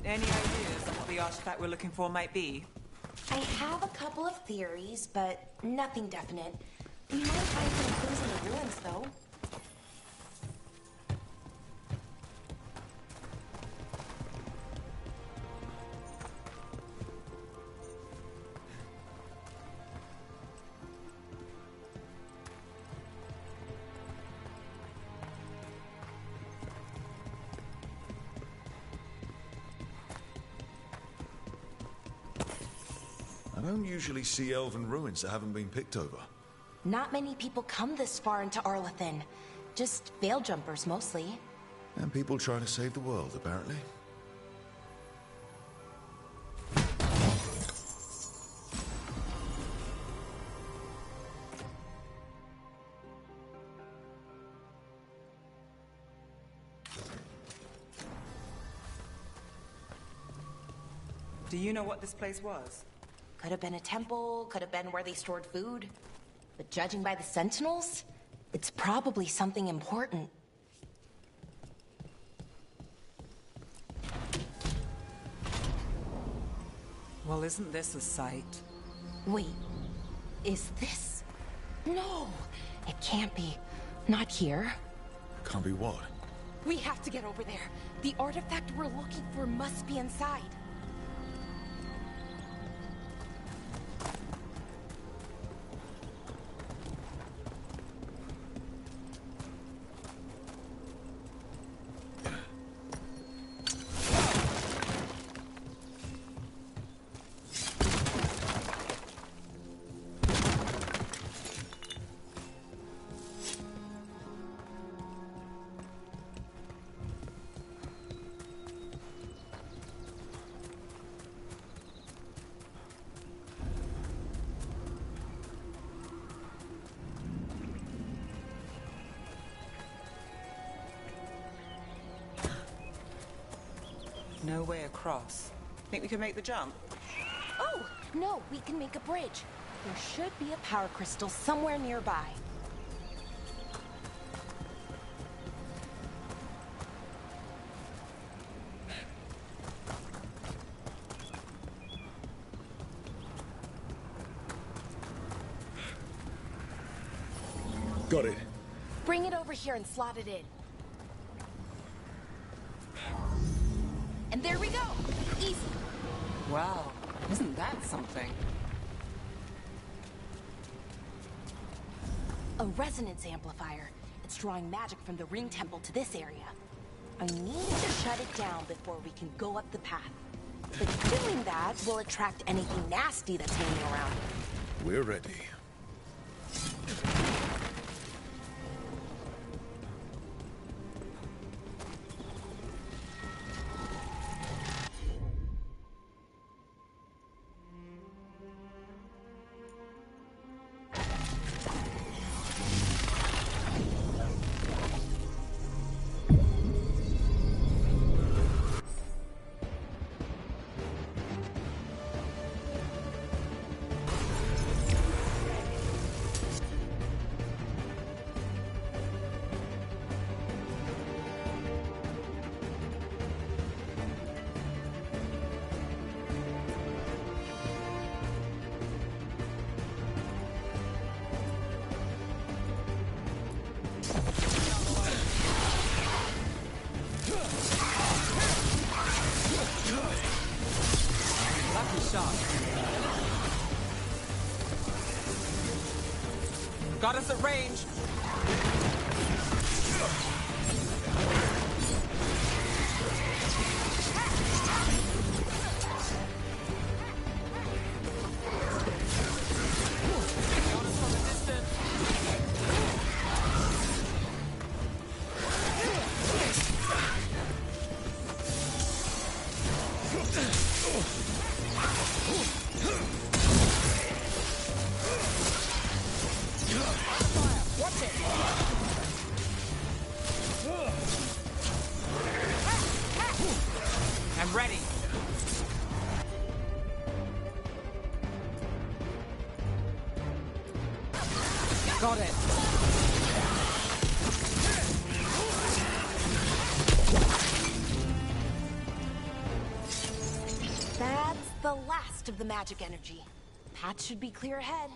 Any ideas on what the artifact we're looking for might be? I have a couple of theories, but nothing definite. We might find some clues in the ruins, though. I don't usually see elven ruins that haven't been picked over. Not many people come this far into Arlathan. Just veil jumpers, mostly. And people trying to save the world, apparently. Do you know what this place was? Could have been a temple, could have been where they stored food. But judging by the sentinels, it's probably something important. Well, isn't this a sight? Wait, is this? No, it can't be. Not here. Can't be what? We have to get over there. The artifact we're looking for must be inside. No way across. Think we can make the jump? Oh, no, we can make a bridge. There should be a power crystal somewhere nearby. Got it. Bring it over here and slot it in. And there we go! Easy! Wow, isn't that something? A resonance amplifier. It's drawing magic from the ring temple to this area. I need to shut it down before we can go up the path. But doing that will attract anything nasty that's hanging around. We're ready. Got us at range. I'm ready. Got it. most of the magic energy. Path should be clear ahead.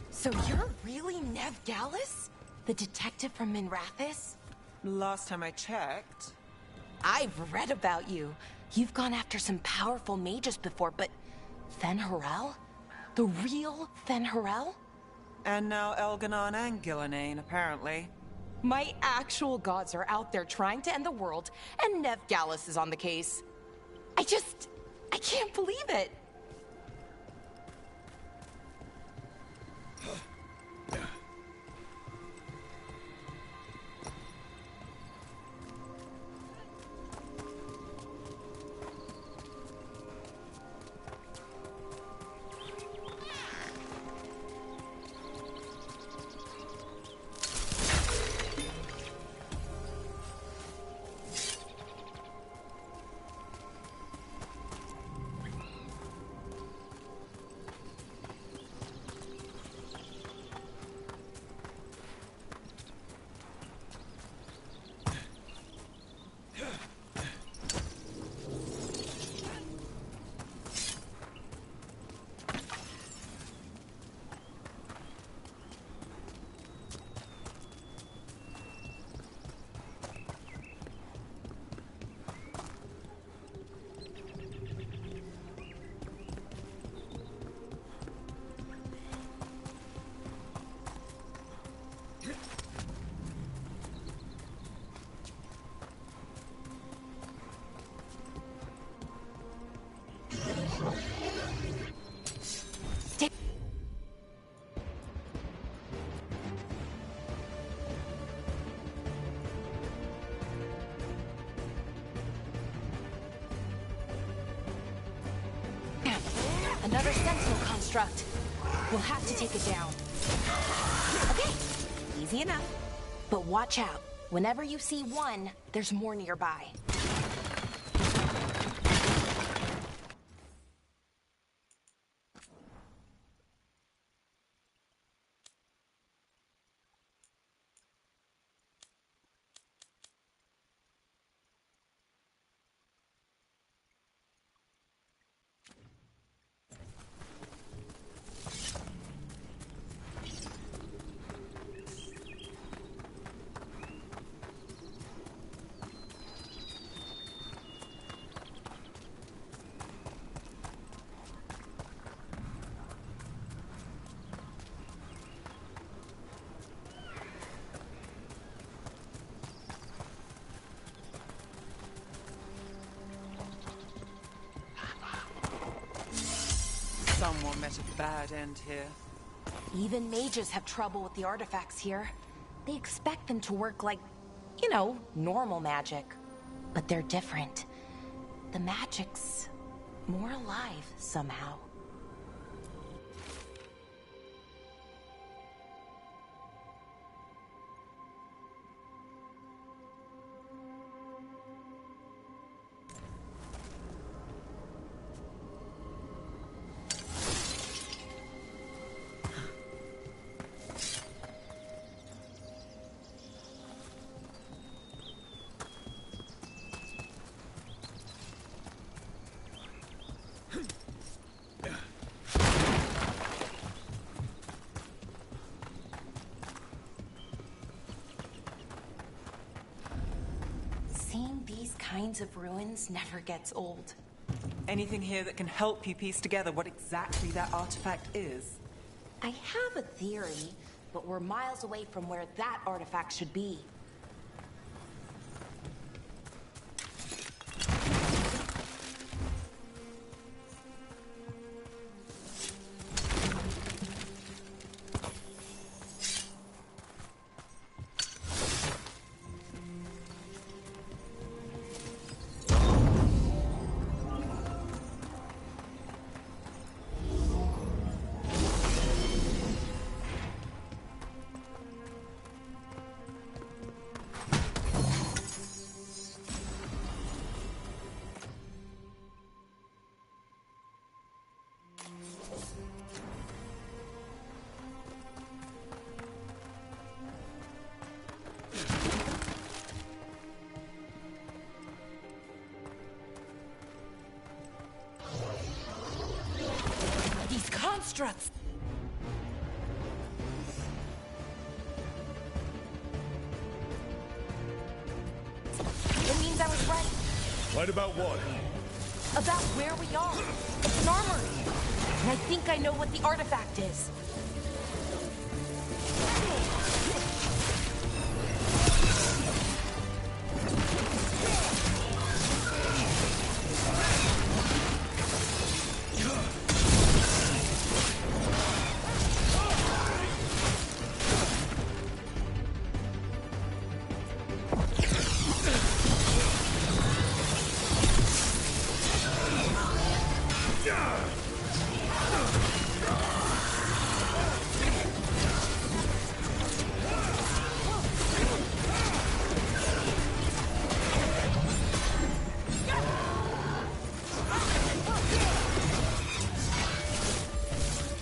So you're really Nev Gallus? The detective from Minrathis? Last time I checked. I've read about you. You've gone after some powerful mages before, but... Fen'Harel? The real Fen'Harel? And now Elganon and Gillenane, apparently. My actual gods are out there trying to end the world, and Nev Gallus is on the case. I can't believe it! Another sentinel construct. We'll have to take it down. Okay, easy enough. But watch out. Whenever you see one, there's more nearby. Someone met a bad end here. Even mages have trouble with the artifacts here. They expect them to work like, you know, normal magic. But they're different. The magic's more alive somehow. Seeing these kinds of ruins never gets old. Anything here that can help you piece together what exactly that artifact is? I have a theory, but we're miles away from where that artifact should be. These constructs! It means I was right. Right about what? About where we are. It's an armory. And I think I know what the artifact is.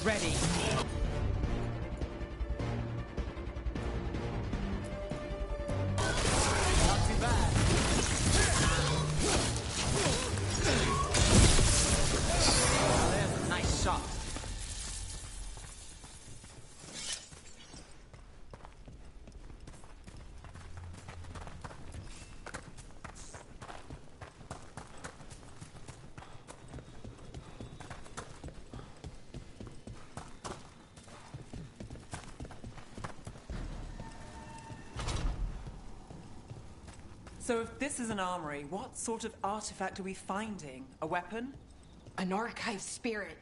Ready. Not too bad. Well, there's a nice shot. So if this is an armory, what sort of artifact are we finding? A weapon? An archive spirit.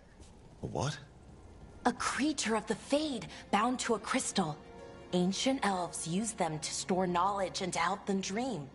A what? A creature of the Fade, bound to a crystal. Ancient elves use them to store knowledge and to help them dream.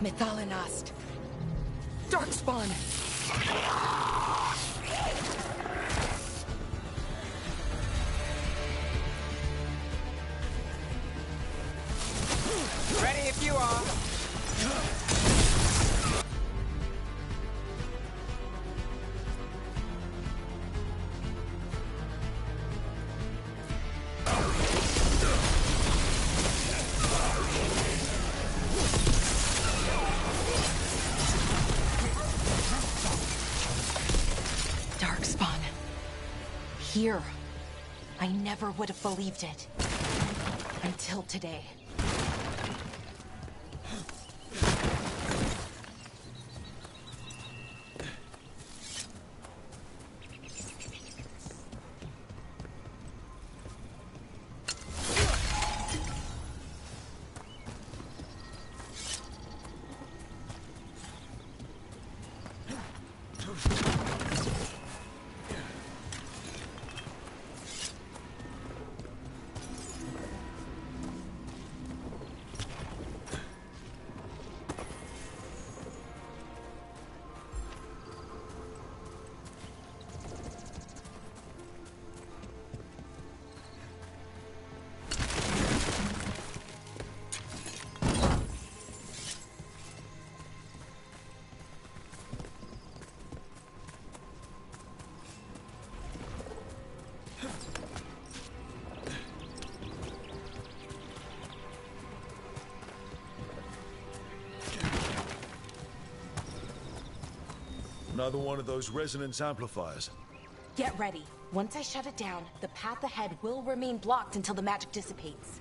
Mythalinast. Darkspawn. Ready if you are. Darkspawn. Here. I never would have believed it. Until today. Another one of those resonance amplifiers. Get ready. Once I shut it down, the path ahead will remain blocked until the magic dissipates.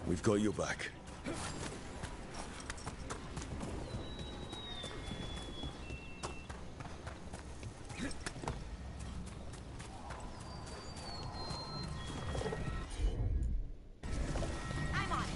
We've got your back. I'm on it.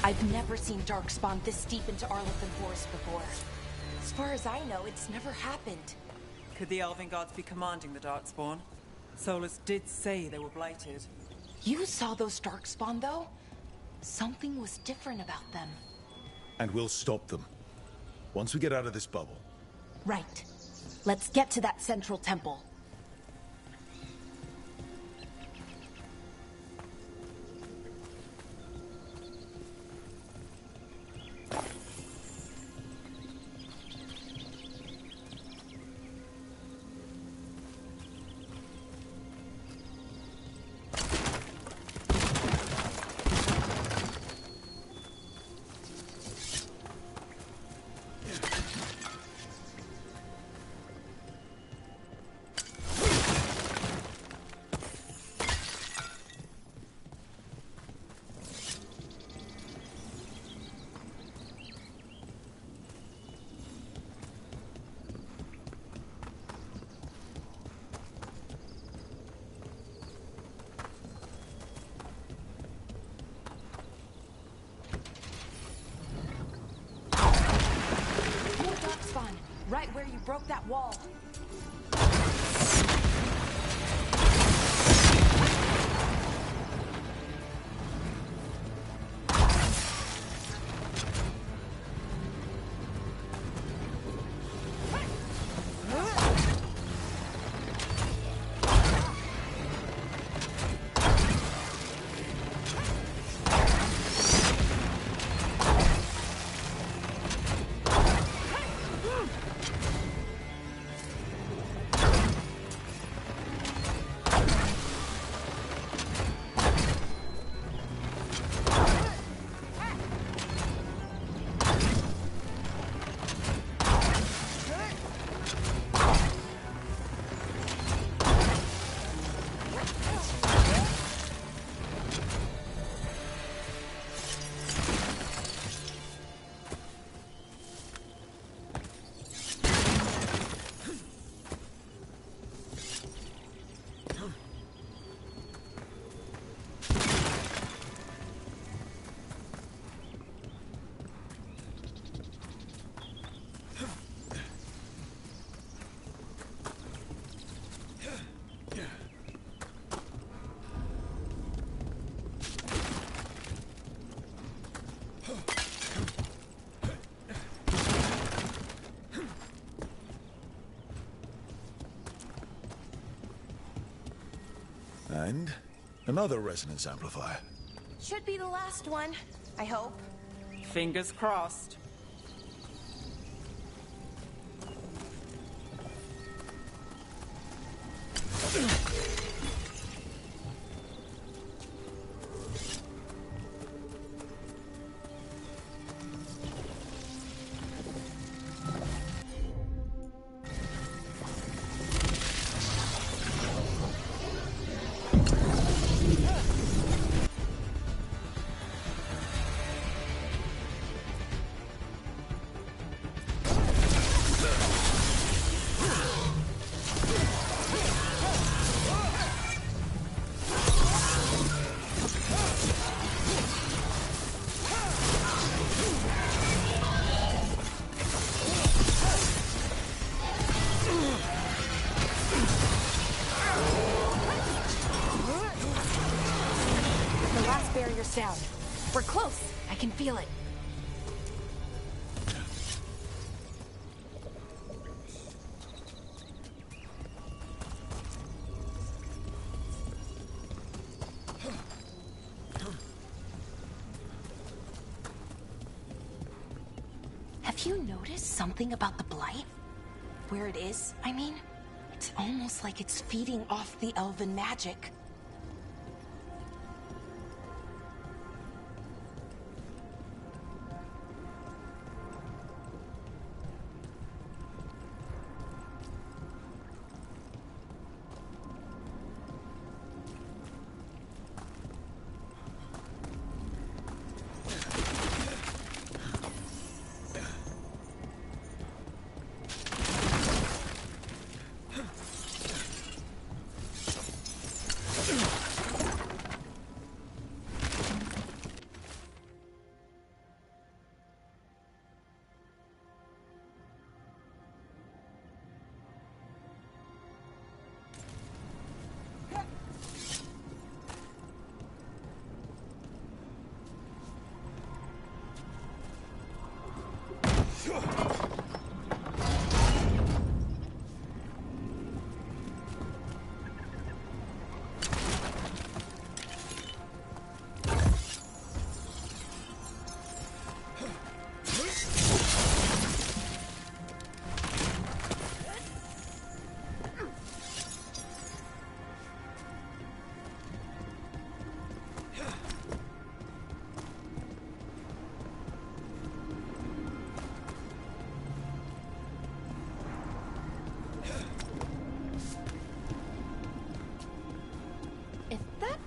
I've never seen Darkspawn this deep into Arlothan Forest before. As far as I know, it's never happened. Could the Elven Guards be commanding the Darkspawn? Solus did say they were blighted. You saw those Darkspawn, though? Something was different about them. And we'll stop them. Once we get out of this bubble. Right. Let's get to that central temple. Right where you broke that wall. And another resonance amplifier. Should be the last one, I hope. Fingers crossed. barrier's down. We're close. I can feel it. Have you noticed something about the Blight? Where it is, I mean? It's almost like it's feeding off the elven magic.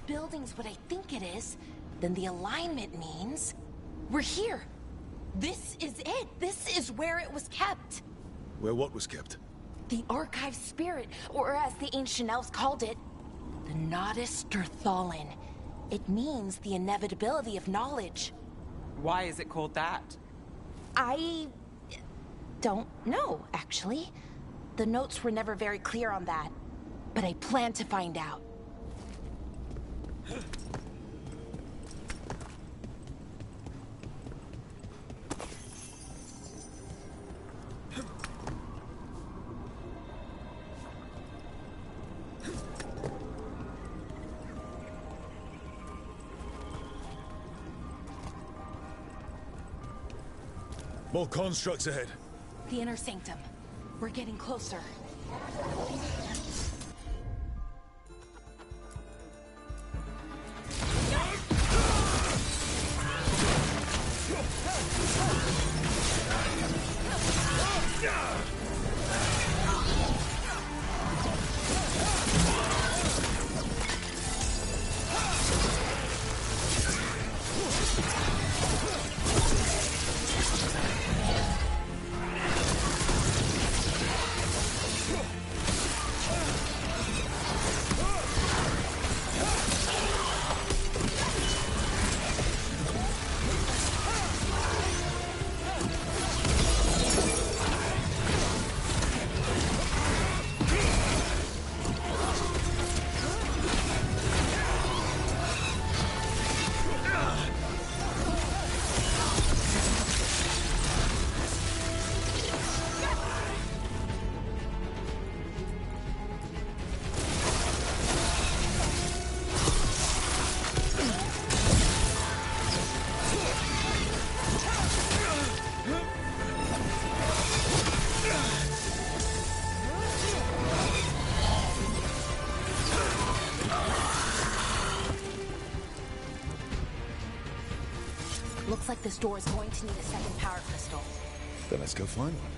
Building's what I think it is, then the alignment means we're here. This is it. This is where it was kept. Where what was kept? The archive spirit, or as the ancient elves called it, the Nodus Derthalin. It means the inevitability of knowledge. Why is it called that? I don't know, actually. The notes were never very clear on that, but I plan to find out. More constructs ahead. The inner sanctum. We're getting closer. Looks like this door is going to need a second power crystal. Then let's go find one.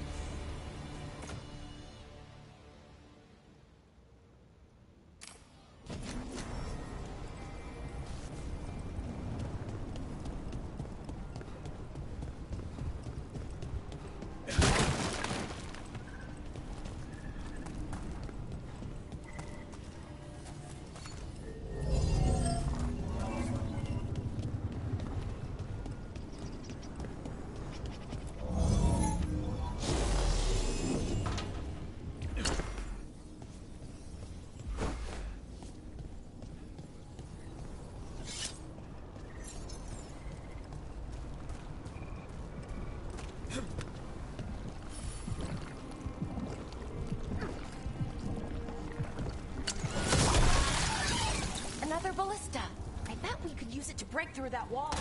Another ballista. I bet we could use it to break through that wall.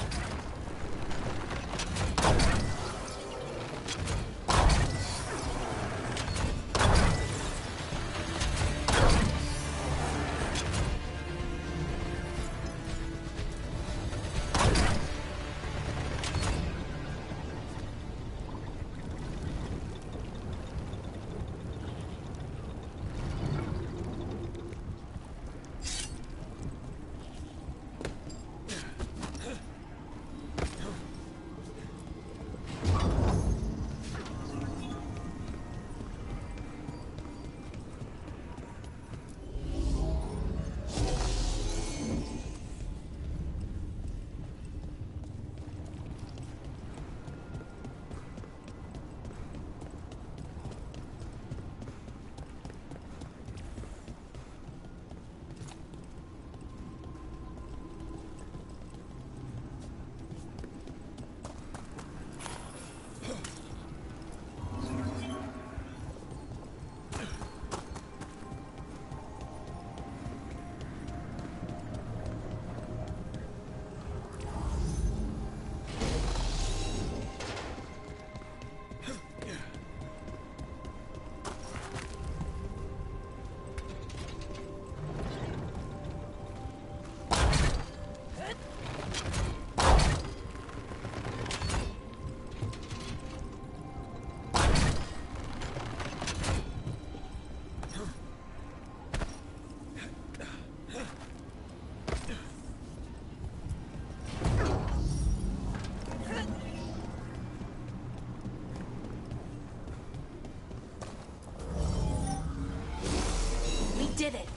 Did it!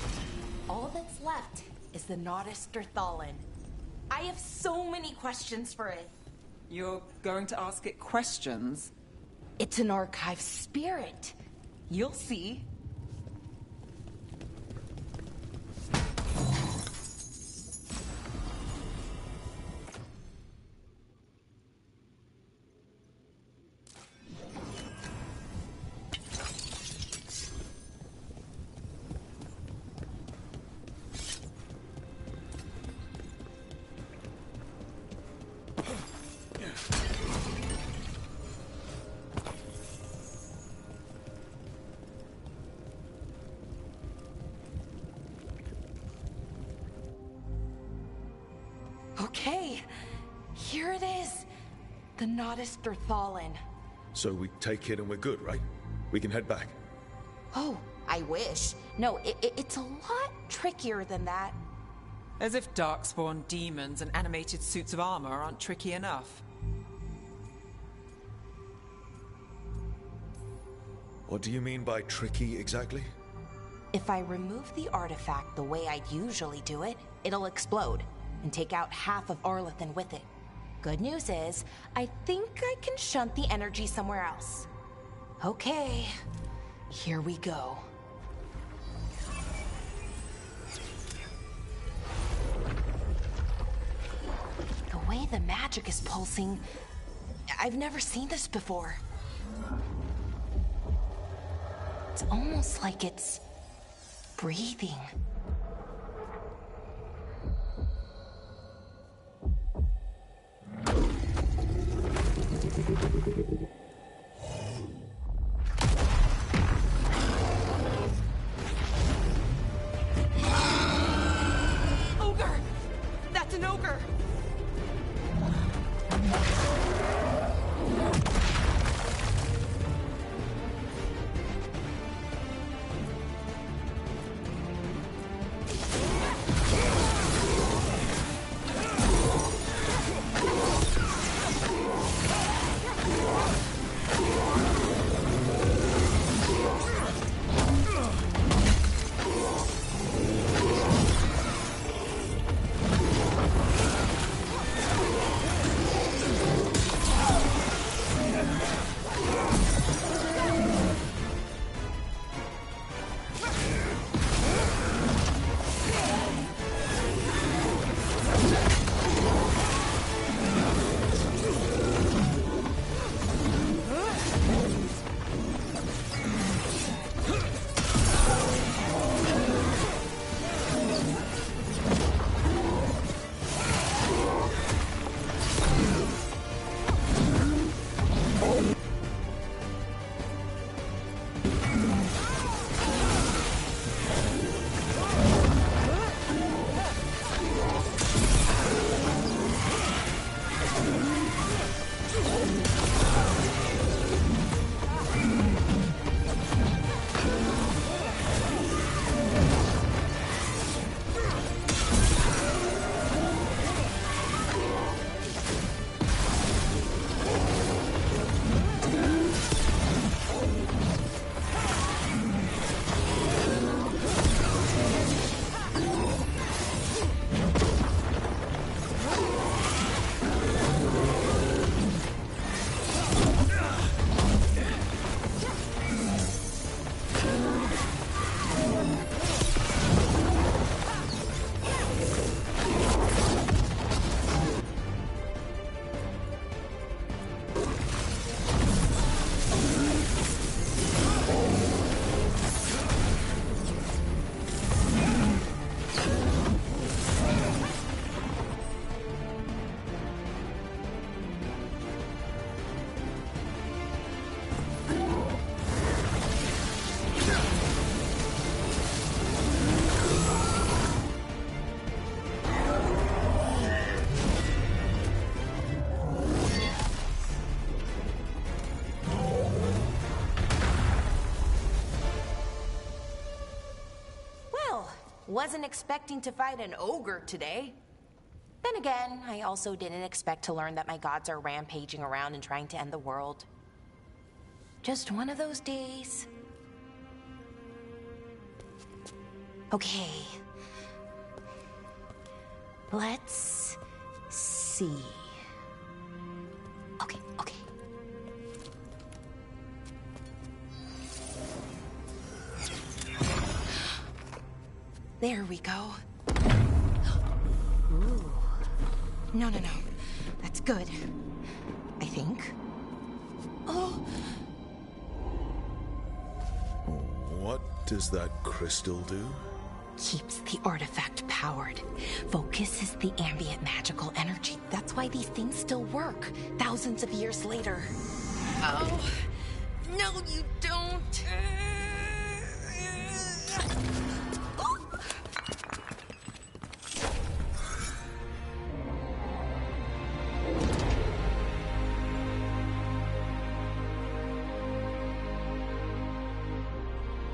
All that's left is the Nodus Thallen. I have so many questions for it. You're going to ask it questions? It's an archive spirit. You'll see. Okay, here it is. The Nodus Thallen. So we take it and we're good, right? We can head back. Oh, I wish. No, it's a lot trickier than that. As if darkspawn demons and animated suits of armor aren't tricky enough. What do you mean by tricky exactly? If I remove the artifact the way I'd usually do it, it'll explode and take out half of Arlethan with it. Good news is, I think I can shunt the energy somewhere else. Okay, here we go. The way the magic is pulsing, I've never seen this before. It's almost like it's breathing. Ogre! That's an ogre! wasn't expecting to fight an ogre today. Then again, I also didn't expect to learn that my gods are rampaging around and trying to end the world. Just one of those days. Okay. Let's see. Okay. There we go. Ooh. No. That's good. I think. Oh! What does that crystal do? Keeps the artifact powered. Focuses the ambient magical energy. That's why these things still work, thousands of years later. Oh, no you don't.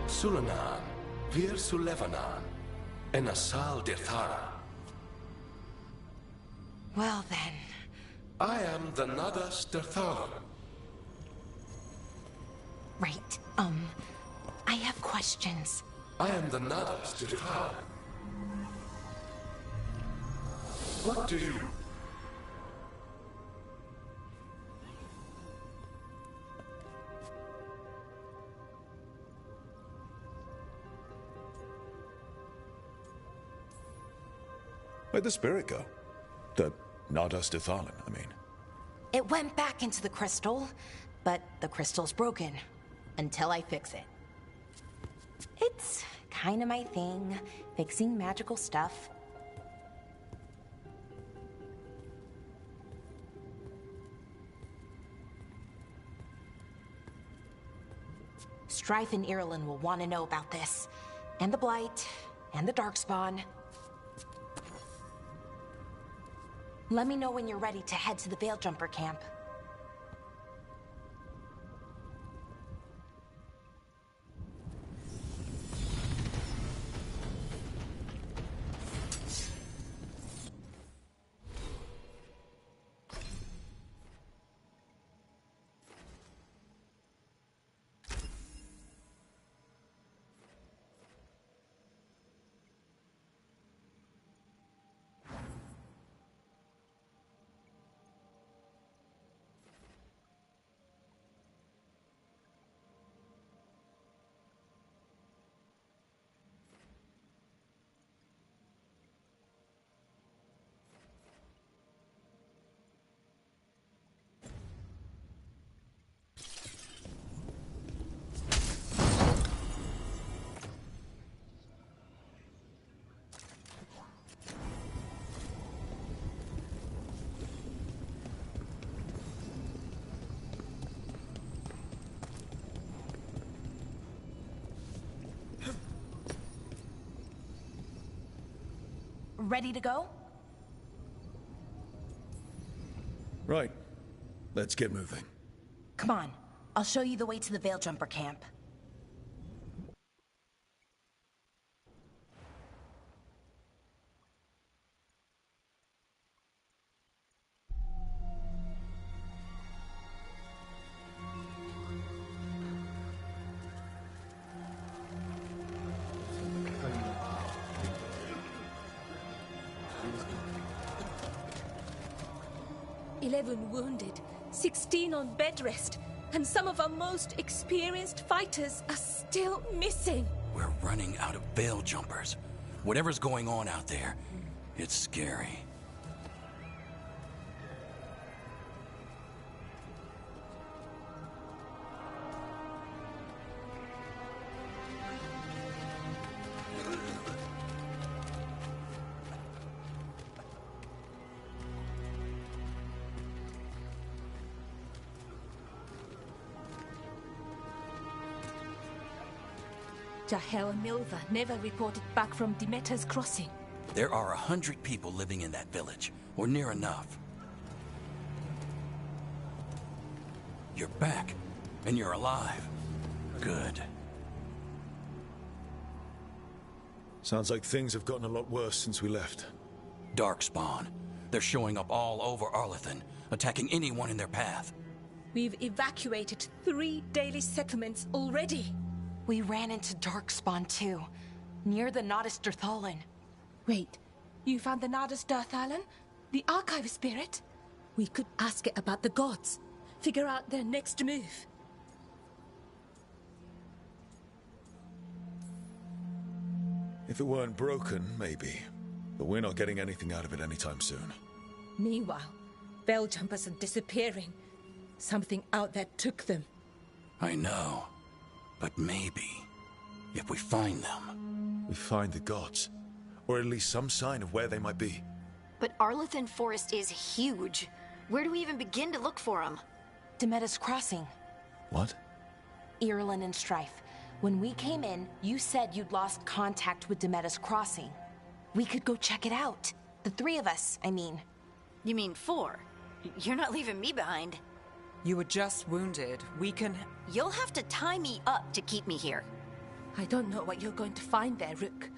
Sulanan, Vir Sulevanan, and Asal Dirthara. Well then. I am the Nadas Dirthara. Right, I have questions. I am the Nadas Dirthara. What do you... Where'd the spirit go? The Nadas Dithalin, I mean. It went back into the crystal, but the crystal's broken. Until I fix it. It's kinda my thing, fixing magical stuff. Strife and Irulan will want to know about this. And the Blight, and the Darkspawn. Let me know when you're ready to head to the Veilguard camp. Ready to go? Right. Let's get moving. Come on. I'll show you the way to the Veilguard camp. Wounded, 16 on bed rest, and some of our most experienced fighters are still missing. We're running out of veil jumpers. Whatever's going on out there, it's scary. Jahel and Milva never reported back from Demeter's crossing. There are 100 people living in that village, or near enough. You're back, and you're alive. Good. Sounds like things have gotten a lot worse since we left. Darkspawn. They're showing up all over Arlethan, attacking anyone in their path. We've evacuated 3 daily settlements already. We ran into Darkspawn too, near the Nodus Dirthalan. Wait, you found the Nodus Dirthalan? The archive spirit? We could ask it about the gods. Figure out their next move. If it weren't broken, maybe. But we're not getting anything out of it anytime soon. Meanwhile, bell jumpers are disappearing. Something out there took them. I know. But maybe, if we find them... We find the gods. Or at least some sign of where they might be. But Arlethan Forest is huge. Where do we even begin to look for them? Demetus Crossing. What? Irulan and Strife. When we came in, you said you'd lost contact with Demetus Crossing. We could go check it out. The 3 of us, I mean. You mean 4? You're not leaving me behind. You were just wounded. We can... You'll have to tie me up to keep me here. I don't know what you're going to find there, Rook.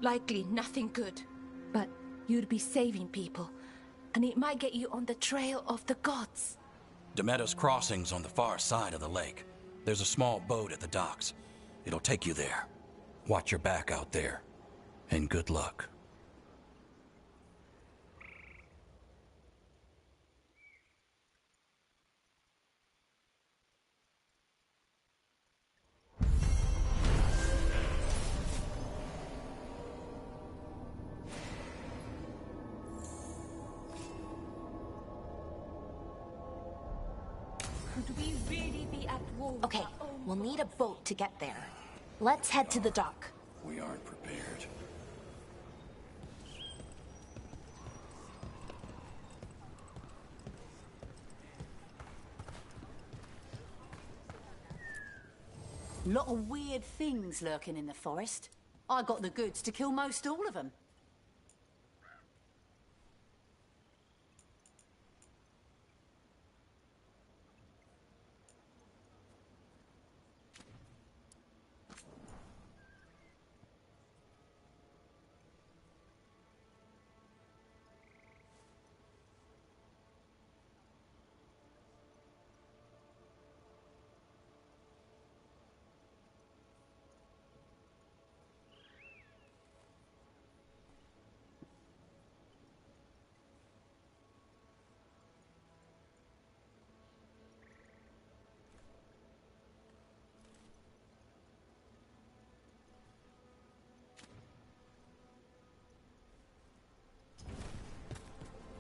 Likely nothing good. But you'd be saving people. And it might get you on the trail of the gods. Demetus Crossing's on the far side of the lake. There's a small boat at the docks. It'll take you there. Watch your back out there. And good luck. Could we really be at war? Okay, we'll need a boat to get there. Let's head to the dock. We aren't prepared. Lot of weird things lurking in the forest. I got the goods to kill most all of them.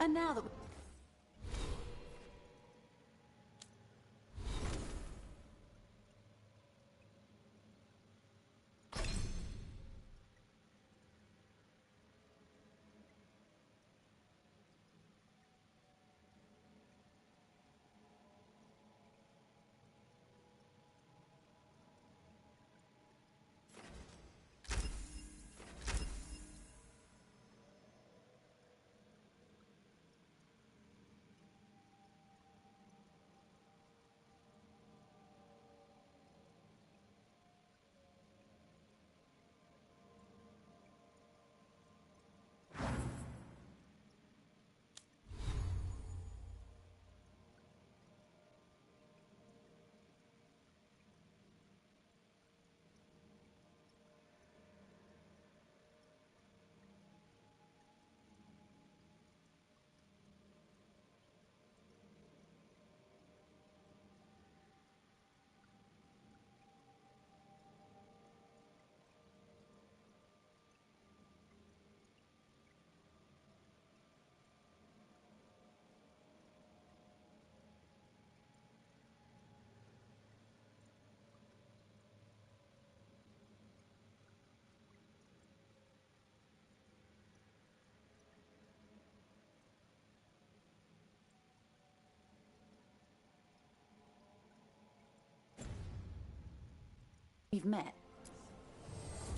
And now that we've met.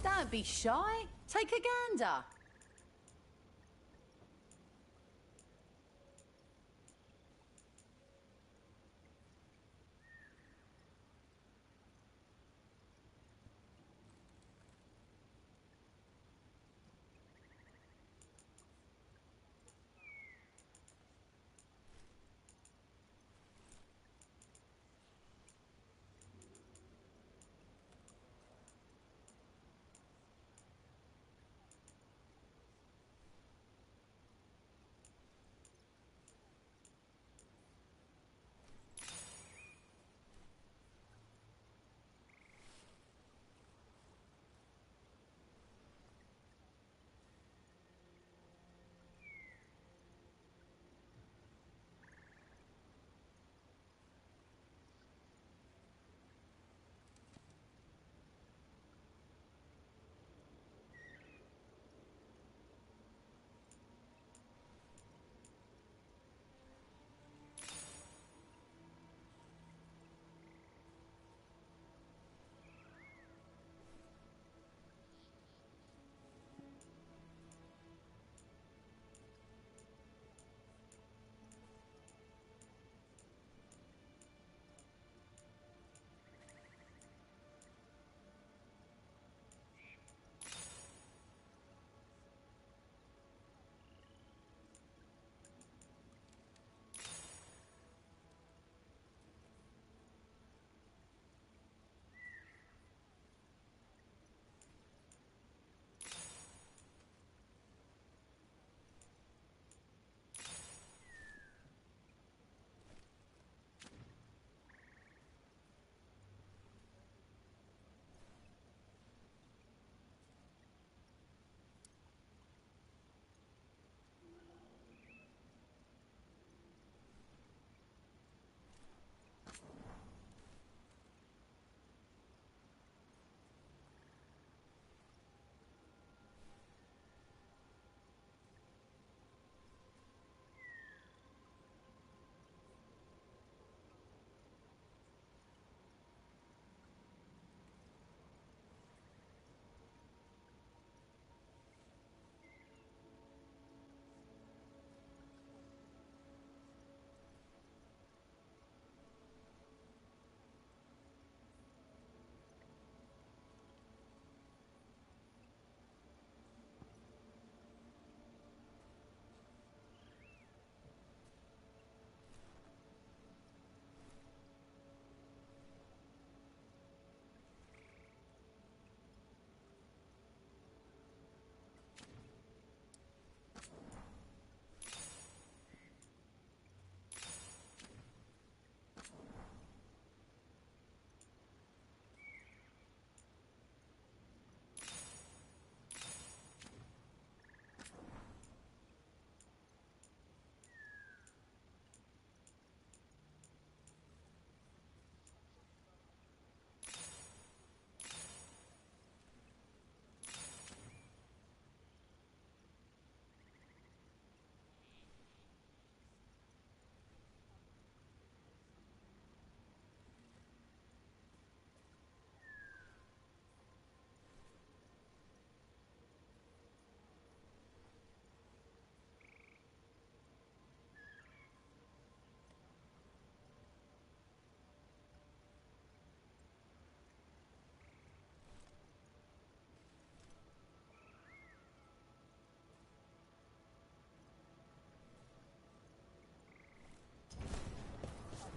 Don't be shy. Take a gander.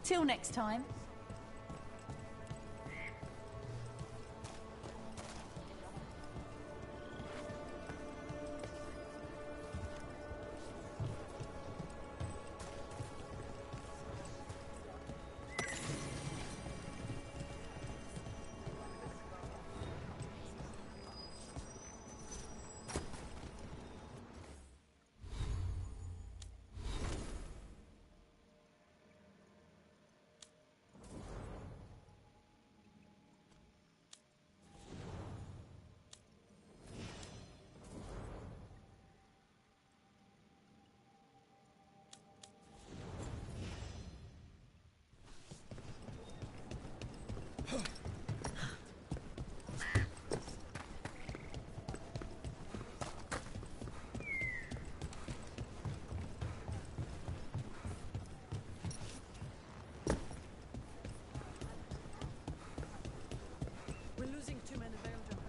Till next time. We're losing too many Veilguard.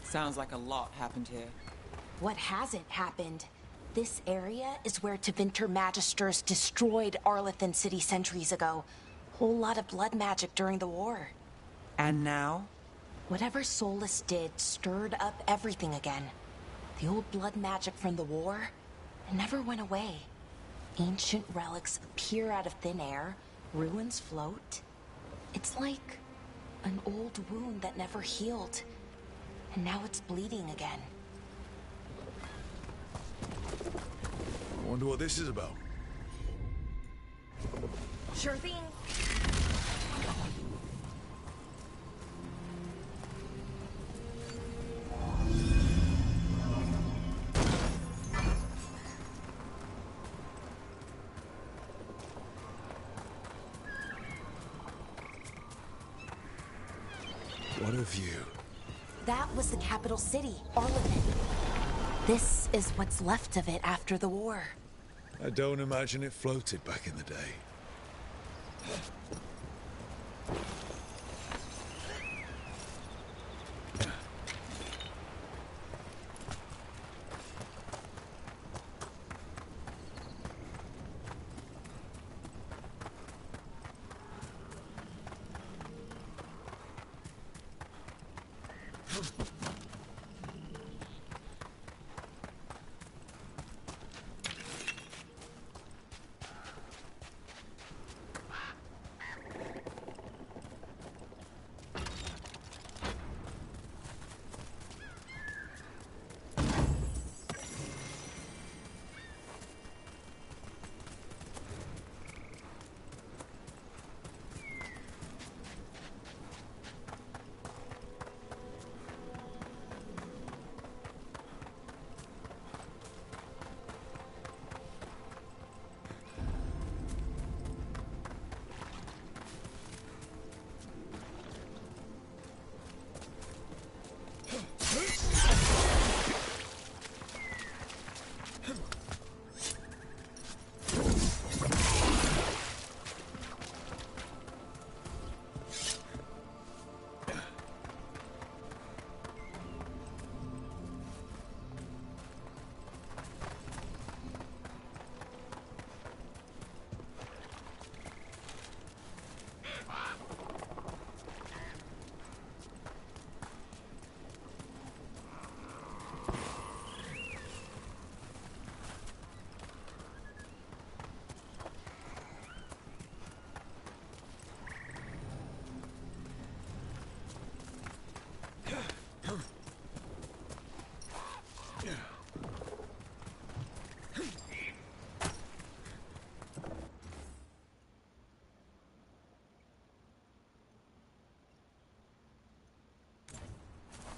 Sounds like a lot happened here. What hasn't happened? This area is where Tevinter Magisters destroyed Arlethan City centuries ago. Whole lot of blood magic during the war. And now? Whatever Solus did stirred up everything again. The old blood magic from the war, it never went away. Ancient relics appear out of thin air, ruins float. It's like an old wound that never healed. And now it's bleeding again. I wonder what this is about. Sure thing. What a view. That was the capital city, Arlethan. This is what's left of it after the war. I don't imagine it floated back in the day.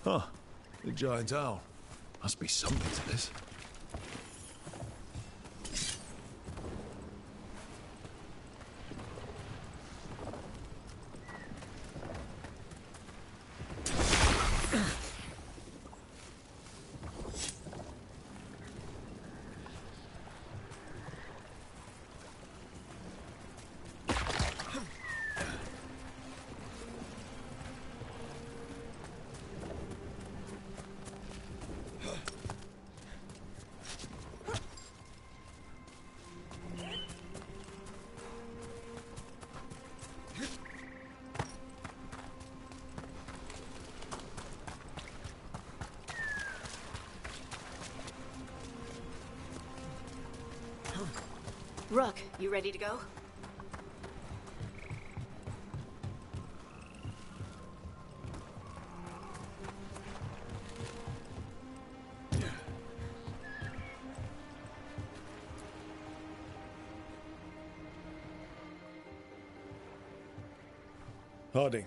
Huh. The giant owl. Must be something to this. Rook, you ready to go? Harding,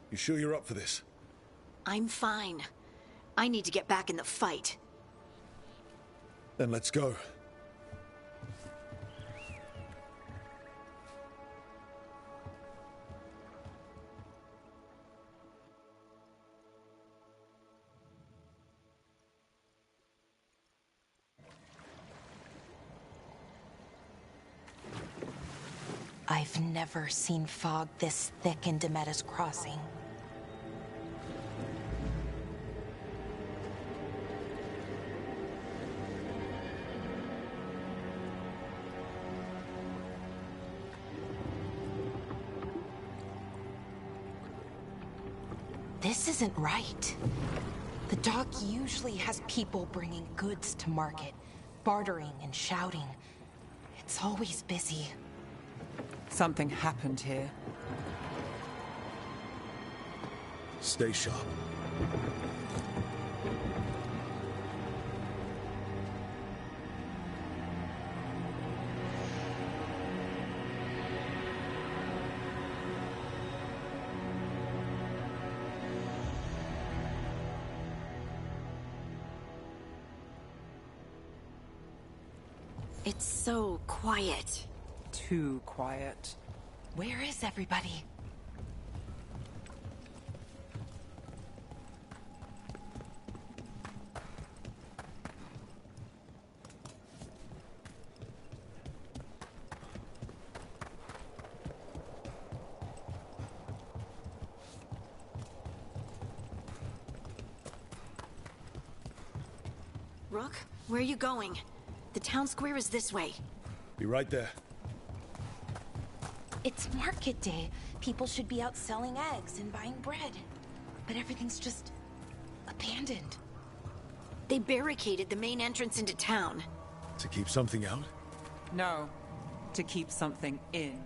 you sure you're up for this? I'm fine. I need to get back in the fight. Then let's go. I've never seen fog this thick in Demetta's Crossing. This isn't right. The dock usually has people bringing goods to market, bartering and shouting. It's always busy. Something happened here. Stay sharp. It's so quiet. Too quiet. Where is everybody? Rook, where are you going? The town square is this way. Be right there. It's market day. People should be out selling eggs and buying bread. But everything's just abandoned. They barricaded the main entrance into town. To keep something out? No, to keep something in.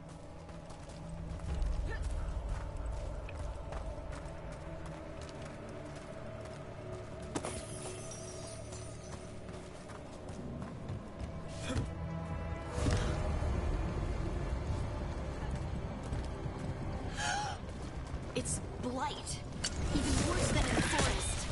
It's blight. Even worse than in the forest.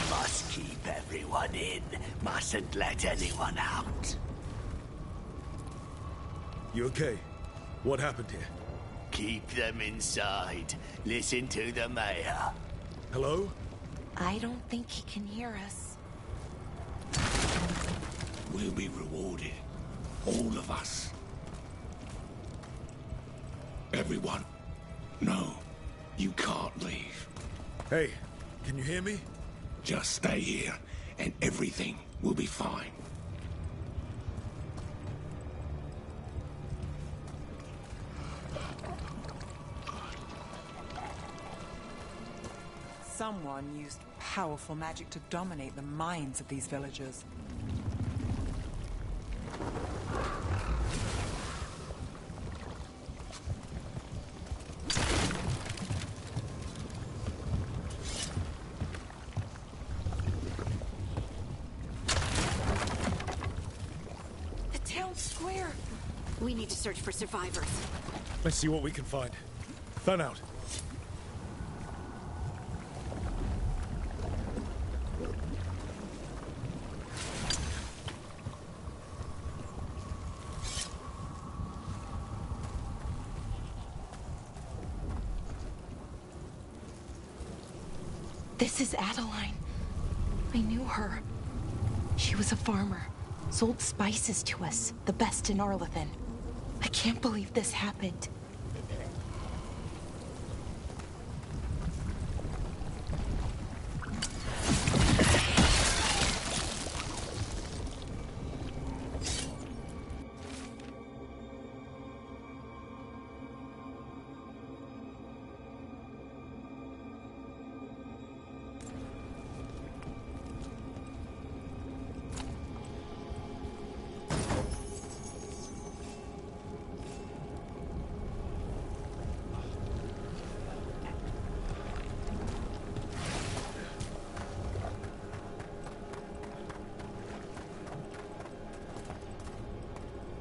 Must keep everyone in. Mustn't let anyone out. You okay? What happened here? Keep them inside. Listen to the mayor. Hello? I don't think he can hear us. We'll be rewarded. All of us. Everyone. No, you can't leave. Hey, can you hear me? Just stay here, and everything will be fine. Someone used powerful magic to dominate the minds of these villagers. The town square! We need to search for survivors. Let's see what we can find. Fan out. This is Adeline. I knew her. She was a farmer. Sold spices to us, the best in Arlethan. I can't believe this happened.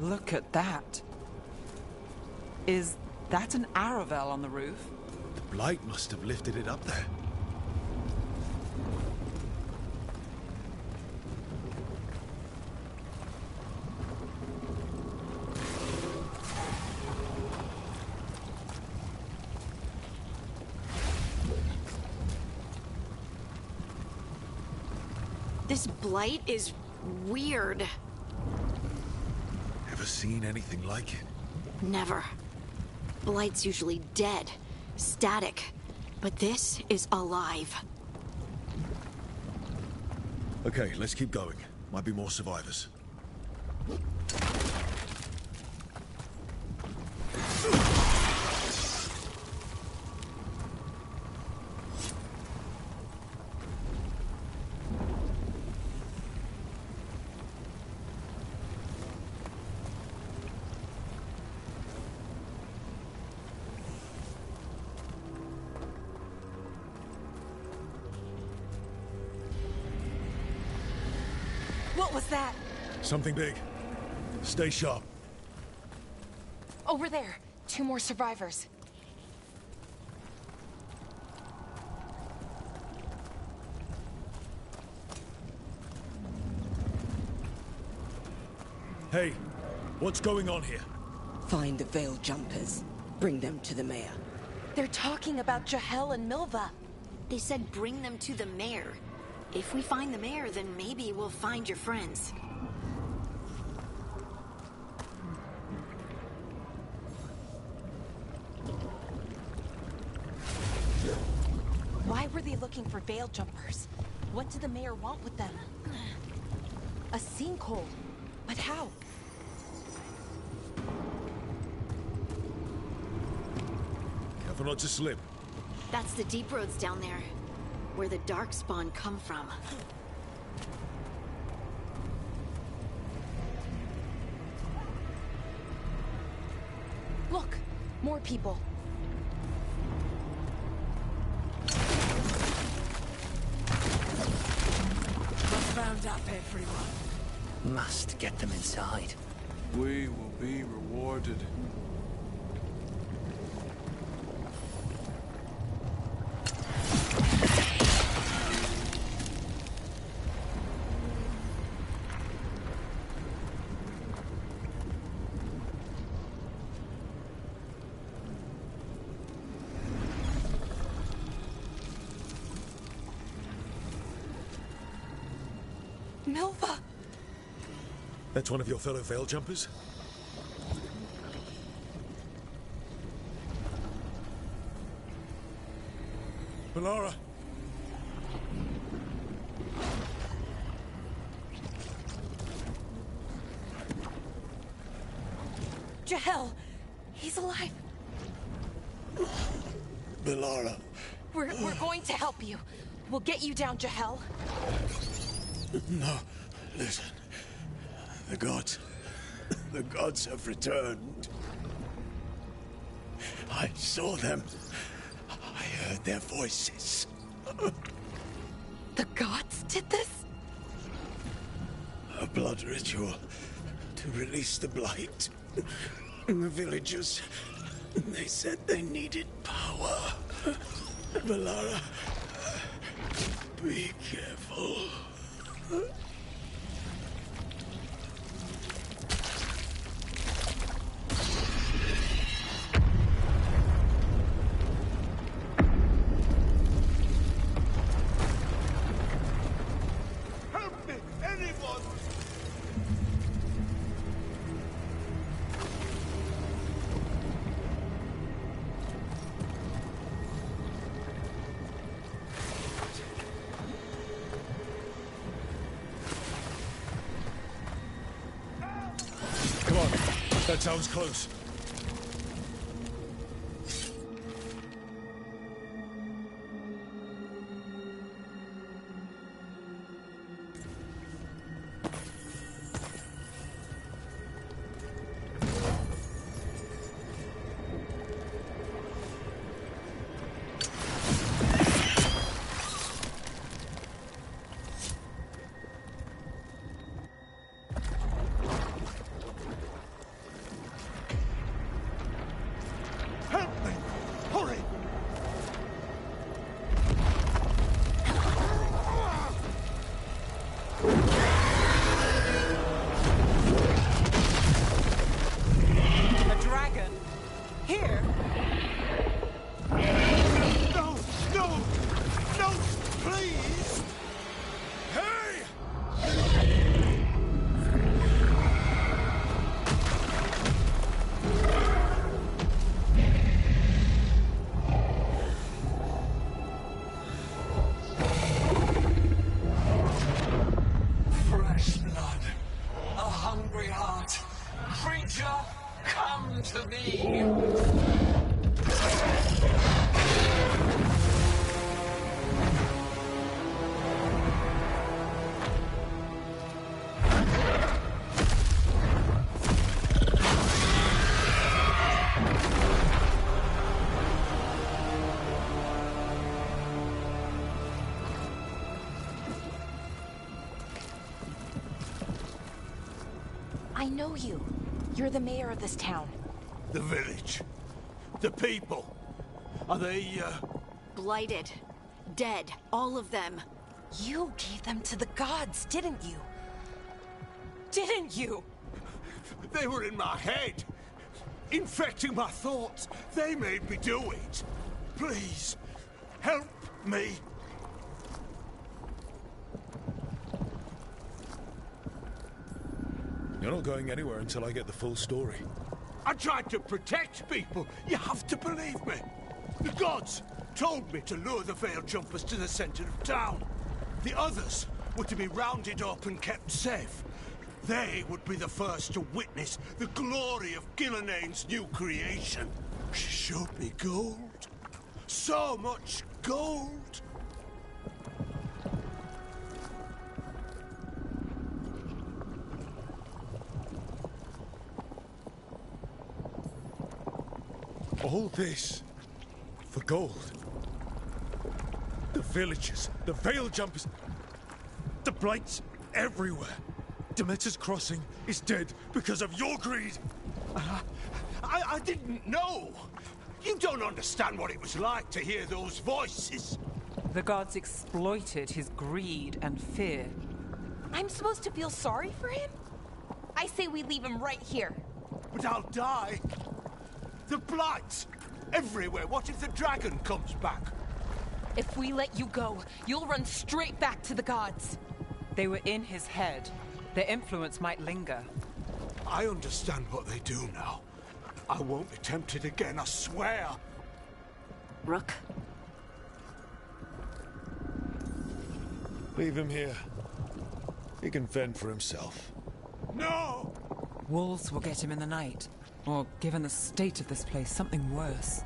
Look at that. Is that an Aravel on the roof? The blight must have lifted it up there. This blight is weird. Ever seen anything like it? Never. Blight's usually dead, static, but this is alive. Okay, let's keep going. Might be more survivors. What was that? Something big. Stay sharp. Over there. 2 more survivors. Hey, what's going on here? Find the Veil Jumpers. Bring them to the mayor. They're talking about Jahel and Milva. They said bring them to the mayor. If we find the mayor, then maybe we'll find your friends. Why were they looking for Veil Jumpers? What did the mayor want with them? A sinkhole. But how? Careful not to slip. That's the deep roads down there, where the Darkspawn come from. Look! More people. Round up, everyone. Must get them inside. We will be rewarded. Milva! That's one of your fellow Veil Jumpers? Melara! Jahel! He's alive! Melara. We're going to help you. We'll get you down, Jahel. No, listen. The gods have returned. I saw them. I heard their voices. The gods did this? A blood ritual to to release the Blight. The villagers, they said they needed power. Valara, be careful. Help me, anyone! Come on. That sounds close. Help me! Hurry! A dragon? Here? No! No! No! Please! Hey! Fresh blood. A hungry heart. Creature, come to me! I know you. You're the mayor of this town. The village. The people. Are they, Blighted. Dead. All of them. You gave them to the gods, didn't you? Didn't you? They were in my head. Infecting my thoughts. They made me do it. Please, help me. You're not going anywhere until I get the full story. I tried to protect people. You have to believe me. The gods told me to lure the Veil Jumpers to the center of town. The others were to be rounded up and kept safe. They would be the first to witness the glory of Gilnenane's new creation. She showed me gold. So much gold. All this for gold. The villagers, the Veil Jumpers, the Blights everywhere. Demeter's Crossing is dead because of your greed. I didn't know. You don't understand what it was like to hear those voices. The gods exploited his greed and fear. I'm supposed to feel sorry for him? I say we leave him right here. But I'll die. The Blights everywhere. What if the dragon comes back? If we let you go, you'll run straight back to the gods. They were in his head. Their influence might linger. I understand what they do now. I won't attempt it again, I swear. Rook? Leave him here. He can fend for himself. No! Wolves will get him in the night. Or, given the state of this place, something worse.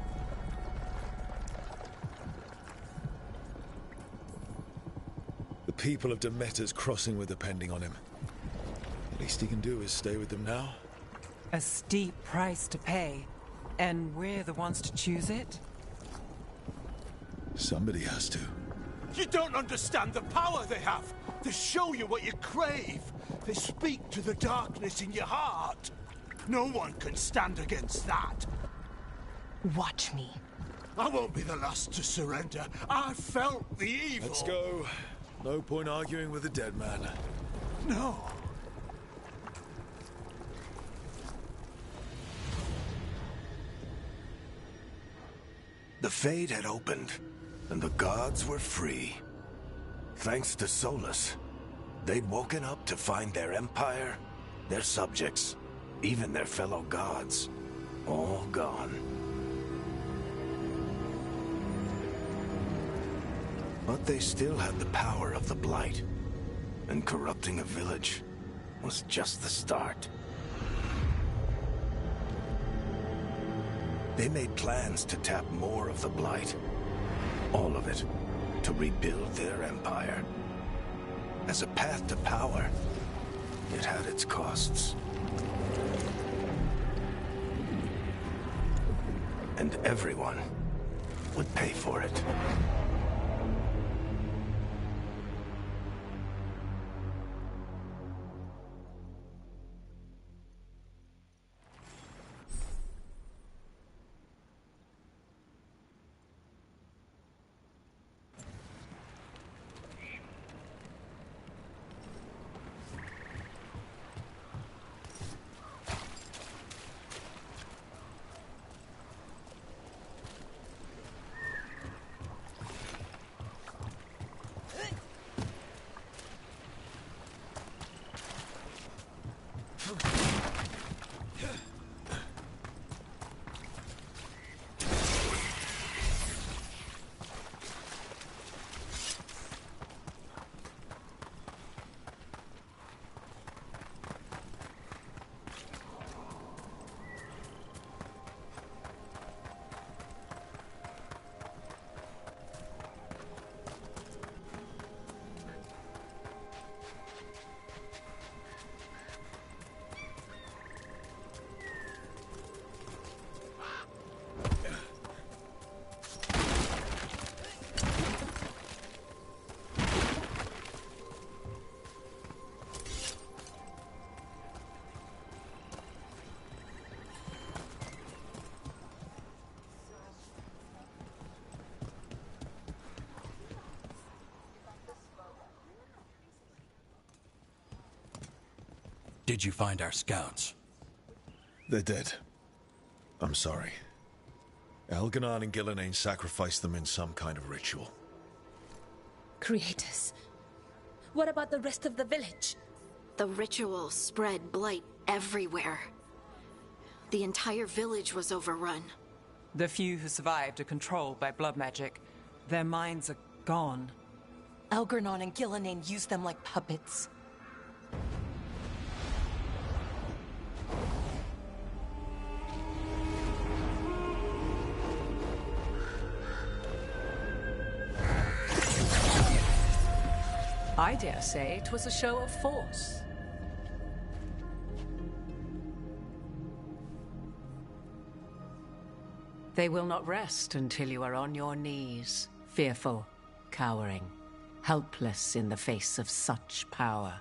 The people of Demeter's Crossing were depending on him. The least he can do is stay with them now. A steep price to pay. And we're the ones to choose it? Somebody has to. You don't understand the power they have. They show you what you crave. They speak to the darkness in your heart. No one can stand against that. Watch me. I won't be the last to surrender. I felt the evil. Let's go. No point arguing with a dead man. No. The Fade had opened, and the gods were free. Thanks to Solus, they'd woken up to find their empire, their subjects, even their fellow gods, all gone. But they still had the power of the Blight, and corrupting a village was just the start. They made plans to tap more of the Blight. All of it, to rebuild their empire. As a path to power, it had its costs. And everyone would pay for it. Did you find our scouts? They're dead. I'm sorry. Elganon and Gillenane sacrificed them in some kind of ritual. Creators. What about the rest of the village? The ritual spread blight everywhere. The entire village was overrun. The few who survived are controlled by blood magic. Their minds are gone. Elganon and Gillenane used them like puppets. I dare say it was a show of force. They will not rest until you are on your knees, fearful, cowering, helpless in the face of such power.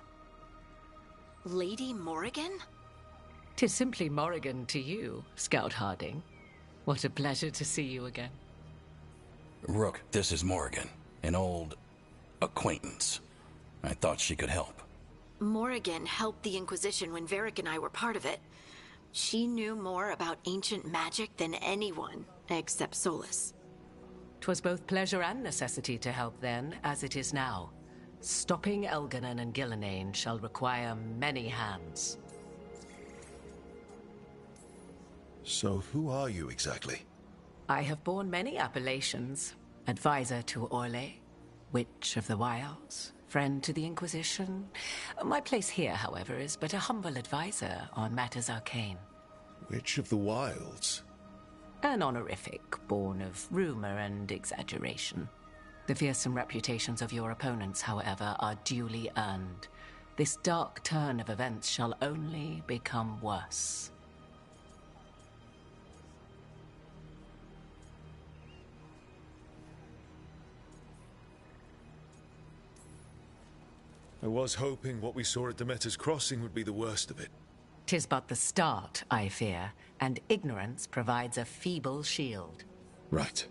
Lady Morrigan? 'Tis simply Morrigan to you, Scout Harding. What a pleasure to see you again. Rook, this is Morrigan, an old acquaintance. I thought she could help. Morrigan helped the Inquisition when Varric and I were part of it. She knew more about ancient magic than anyone, except Solus. 'Twas both pleasure and necessity to help then, as it is now. Stopping Elganon and Gillenane shall require many hands. So who are you exactly? I have borne many appellations. Advisor to Orle, Witch of the Wilds, friend to the Inquisition. My place here, however, is but a humble advisor on matters arcane. Witch of the Wilds? An honorific born of rumor and exaggeration. The fearsome reputations of your opponents, however, are duly earned. This dark turn of events shall only become worse. I was hoping what we saw at Demeter's Crossing would be the worst of it. 'Tis but the start, I fear, and ignorance provides a feeble shield. Right.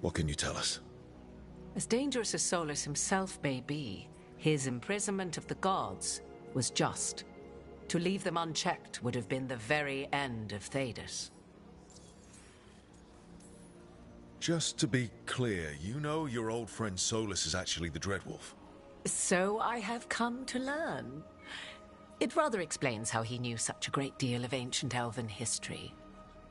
What can you tell us? As dangerous as Solus himself may be, his imprisonment of the gods was just. To leave them unchecked would have been the very end of Thedas. Just to be clear, you know your old friend Solus is actually the Dreadwolf. So I have come to learn. It rather explains how he knew such a great deal of ancient elven history,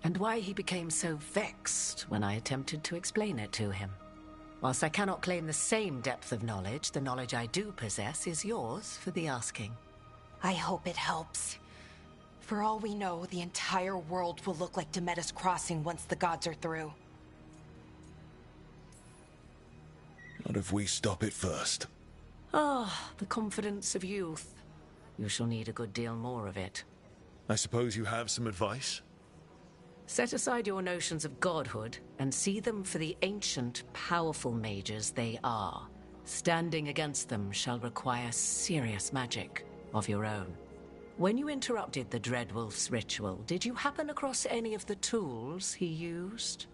and why he became so vexed when I attempted to explain it to him. Whilst I cannot claim the same depth of knowledge, the knowledge I do possess is yours for the asking. I hope it helps. For all we know, the entire world will look like Demeter's Crossing once the gods are through. Not if we stop it first. Ah, the confidence of youth. You shall need a good deal more of it. I suppose you have some advice? Set aside your notions of godhood and see them for the ancient, powerful mages they are. Standing against them shall require serious magic of your own. When you interrupted the Dreadwolf's ritual, did you happen across any of the tools he used?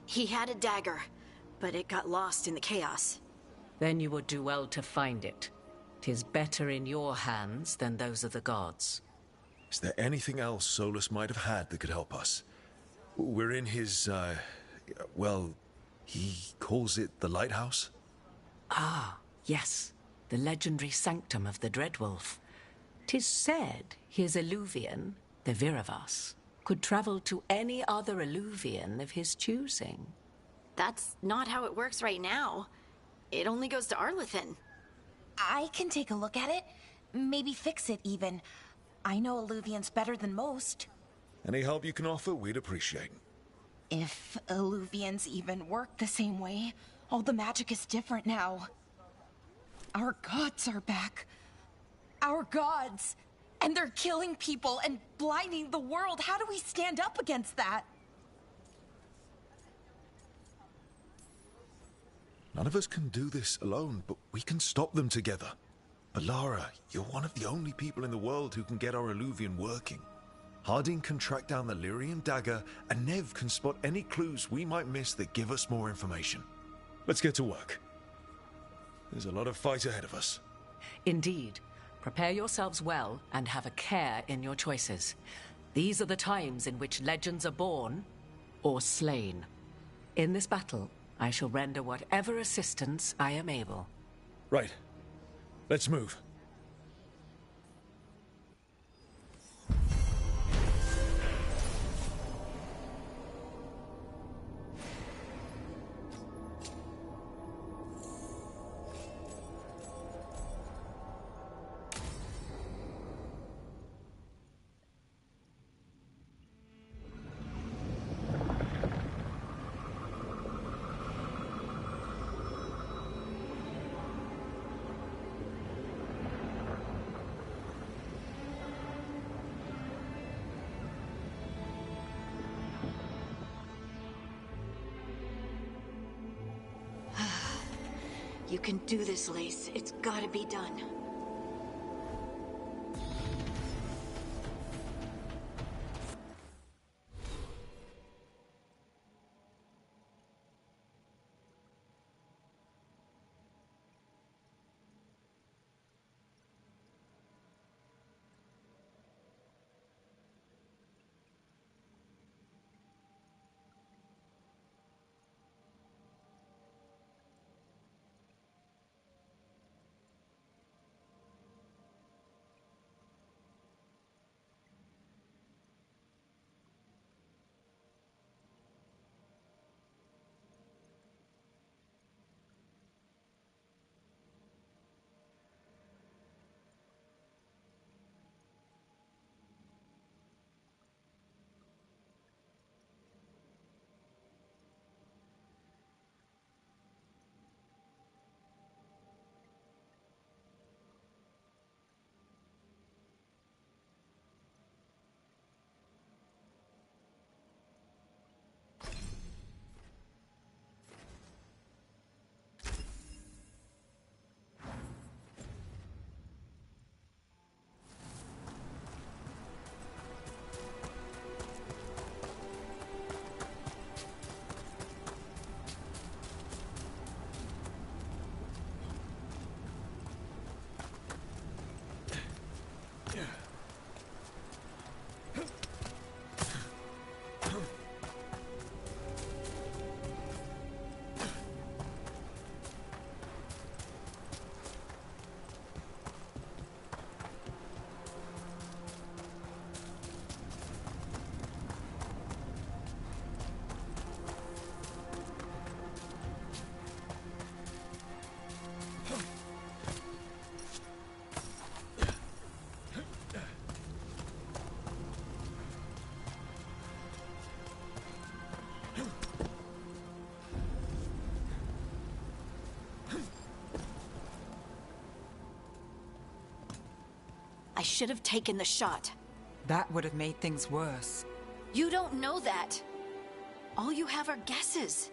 He had a dagger, but it got lost in the chaos. Then you would do well to find it. 'Tis better in your hands than those of the gods. Is there anything else Solus might have had that could help us? We're in his, well, he calls it the lighthouse? Ah, yes. The legendary sanctum of the Dreadwolf. 'Tis said his Illuvian, the Viravas, could travel to any other Illuvian of his choosing. That's not how it works right now. It only goes to Arlethan. I can take a look at it. Maybe fix it, even. I know Illuvians better than most. Any help you can offer, we'd appreciate. If Illuvians even work the same way, all the magic is different now. Our gods are back. Our gods! And they're killing people and blinding the world. How do we stand up against that? None of us can do this alone, but we can stop them together. Alara, you're one of the only people in the world who can get our Illuvian working. Harding can track down the Lyrian dagger, and Nev can spot any clues we might miss that give us more information. Let's get to work. There's a lot of fight ahead of us. Indeed. Prepare yourselves well and have a care in your choices. These are the times in which legends are born or slain. In this battle, I shall render whatever assistance I am able. Right. Let's move. You can do this, Lace. It's gotta be done. should have taken the shot. That would have made things worse. You don't know that. All you have are guesses.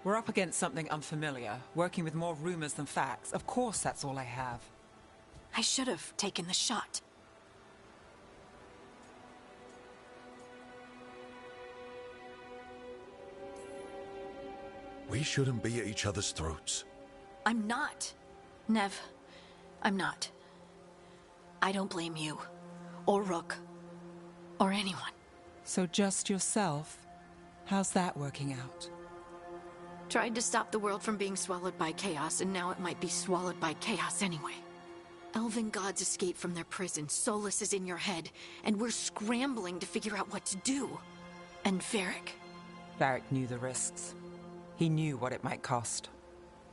We're up against something unfamiliar, working with more rumors than facts. Of course that's all I have. I should have taken the shot. We shouldn't be at each other's throats. I'm not. Nev, I'm not. I don't blame you, or Rook, or anyone. So just yourself? How's that working out? Tried to stop the world from being swallowed by chaos, and now it might be swallowed by chaos anyway. Elven gods escaped from their prison, Solus is in your head, and we're scrambling to figure out what to do. And Varric. Varric knew the risks. He knew what it might cost.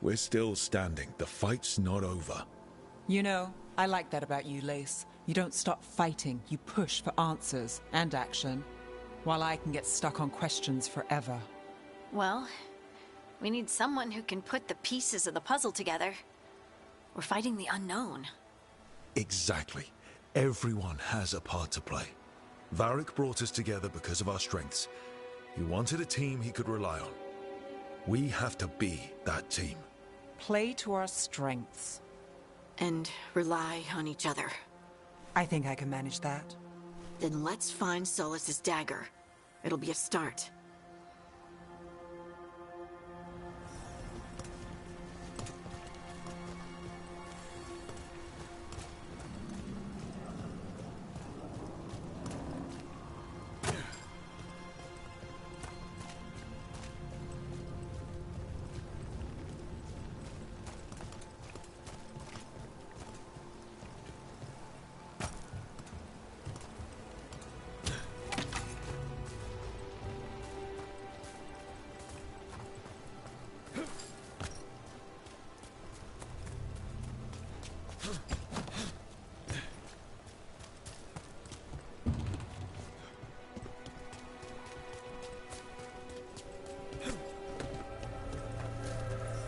We're still standing. The fight's not over. You know, I like that about you, Lace. You don't stop fighting. You push for answers and action, while I can get stuck on questions forever. Well, we need someone who can put the pieces of the puzzle together. We're fighting the unknown. Exactly. Everyone has a part to play. Varric brought us together because of our strengths. He wanted a team he could rely on. We have to be that team. Play to our strengths. And rely on each other. I think I can manage that. Then let's find Solus's dagger. It'll be a start.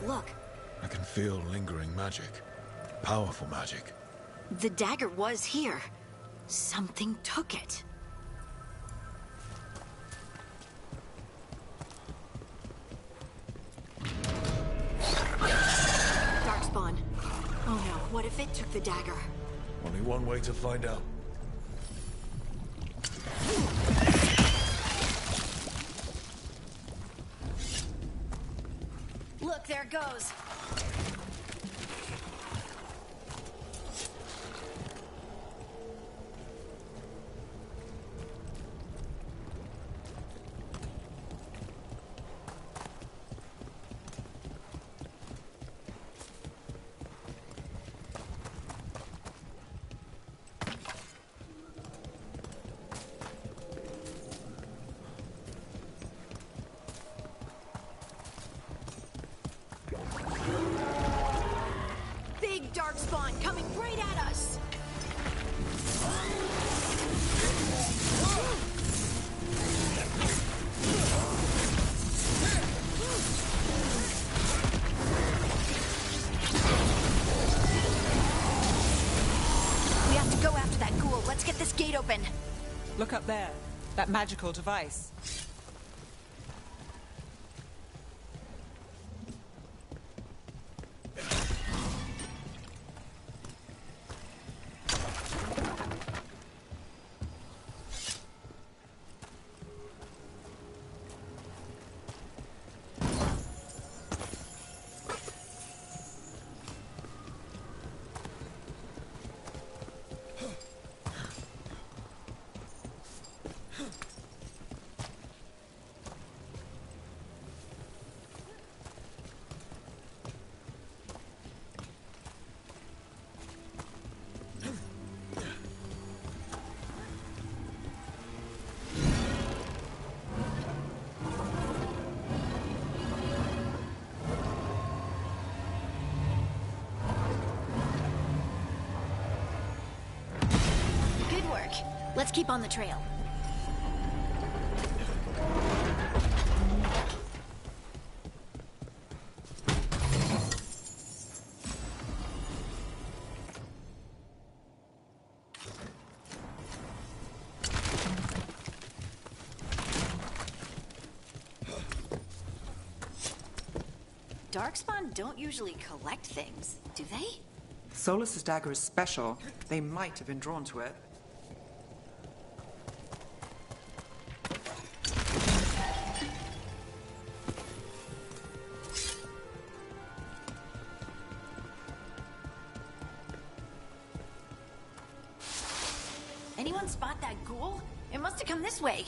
Look. I can feel lingering magic. Powerful magic. The dagger was here. Something took it. Darkspawn. Oh no, what if it took the dagger? Only one way to find out. Look, there it goes. Darkspawn coming right at us! We have to go after that ghoul. Let's get this gate open. Look up there. That magical device. Let's keep on the trail. Darkspawn don't usually collect things, do they? Solus's dagger is special. They might have been drawn to it. Anyone spot that ghoul? It must have come this way.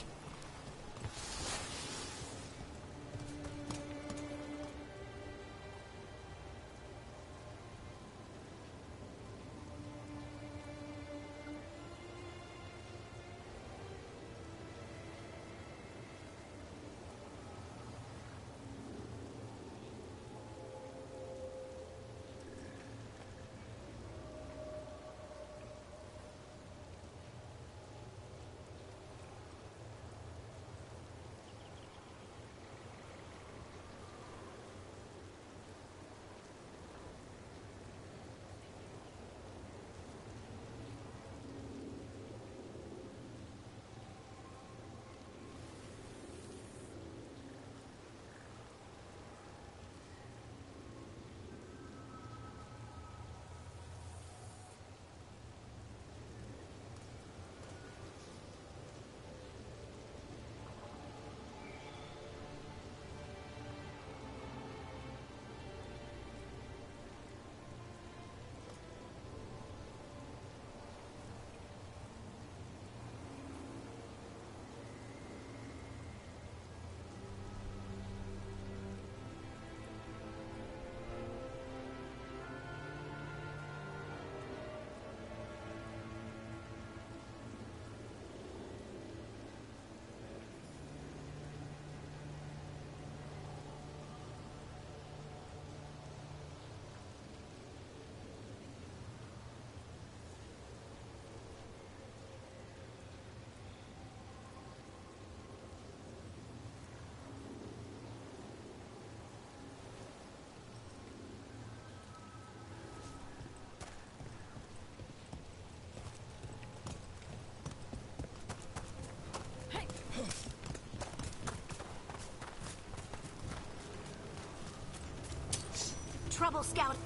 Trouble, Scout.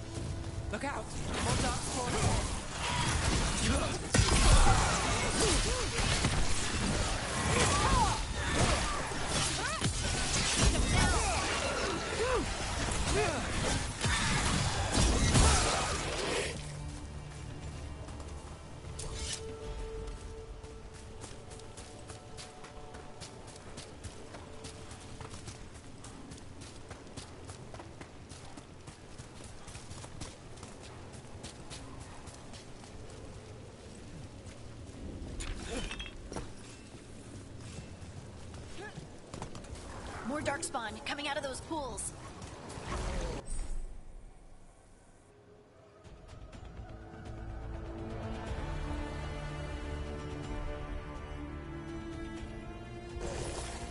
Look out! More dark spawn ahead. More Darkspawn coming out of those pools.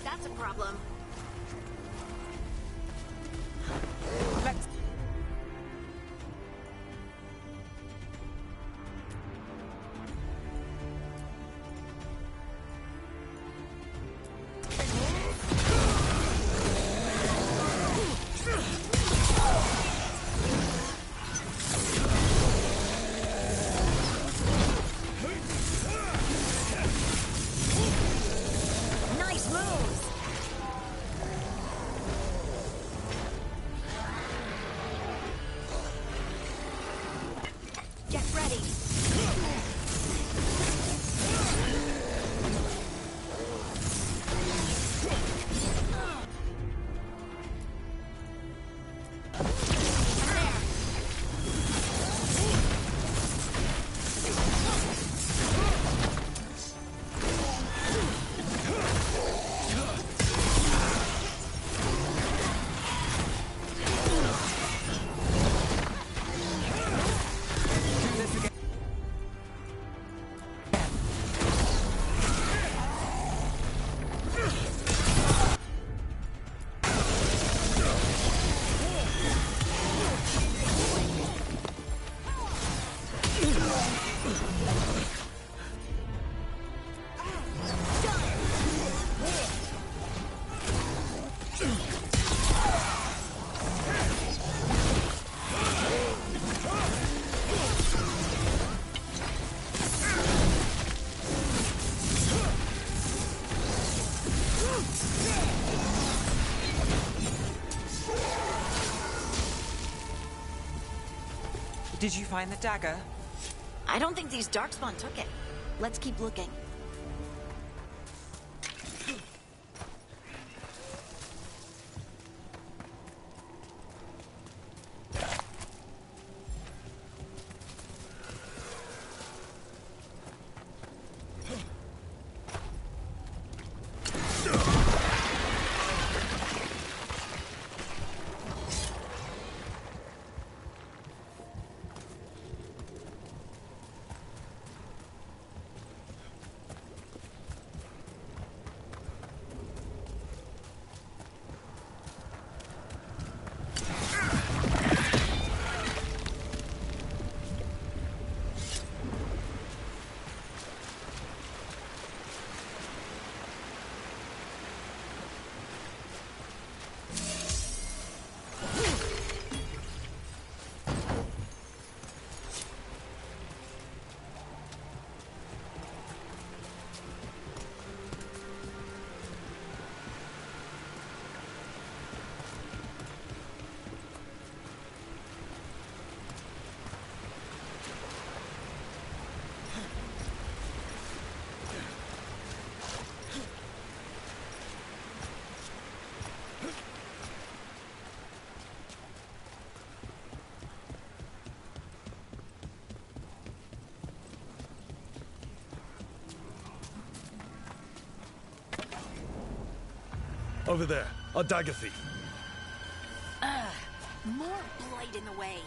That's a problem. Let's... Nice moves! Did you find the dagger? I don't think these Darkspawn took it. Let's keep looking. Over there, a dagger thief. More blight in the way.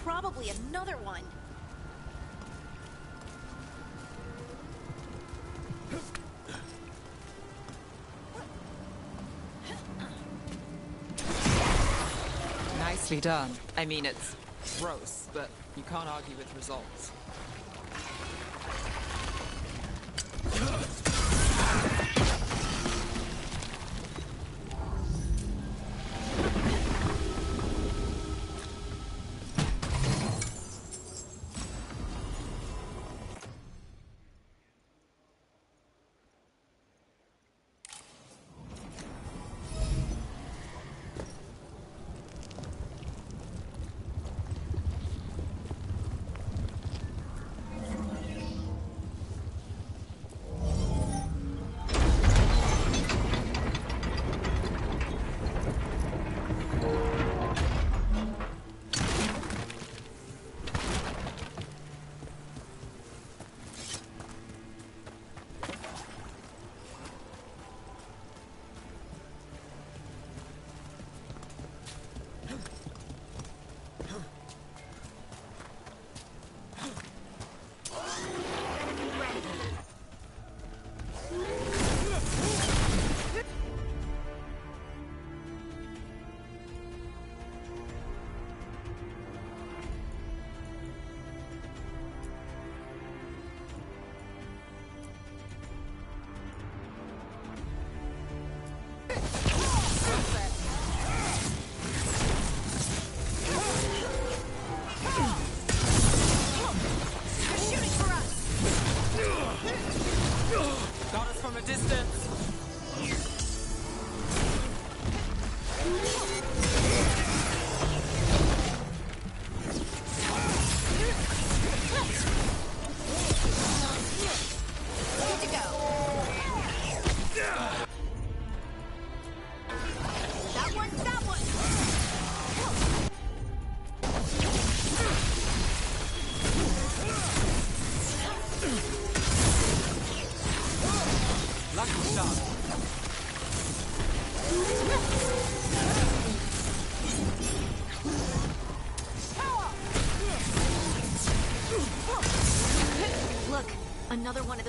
Probably another one. Nicely done. I mean, it's gross, but you can't argue with results.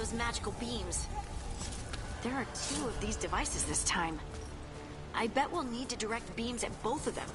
those magical beams. There are 2 of these devices this time. I bet we'll need to direct beams at both of them.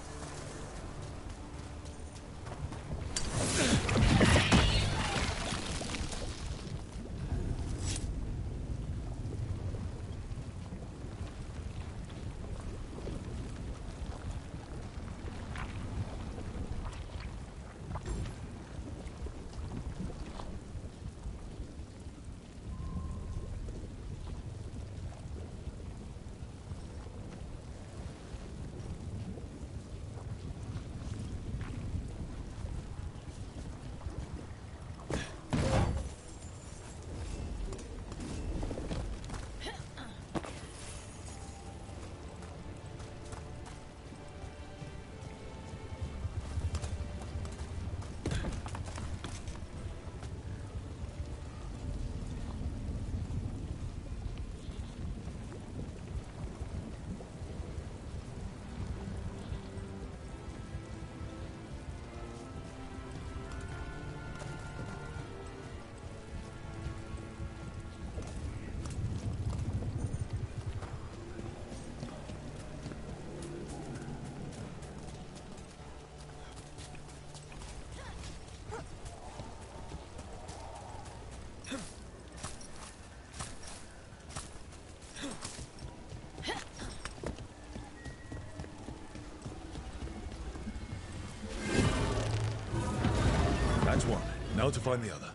That's one. Now to find the other.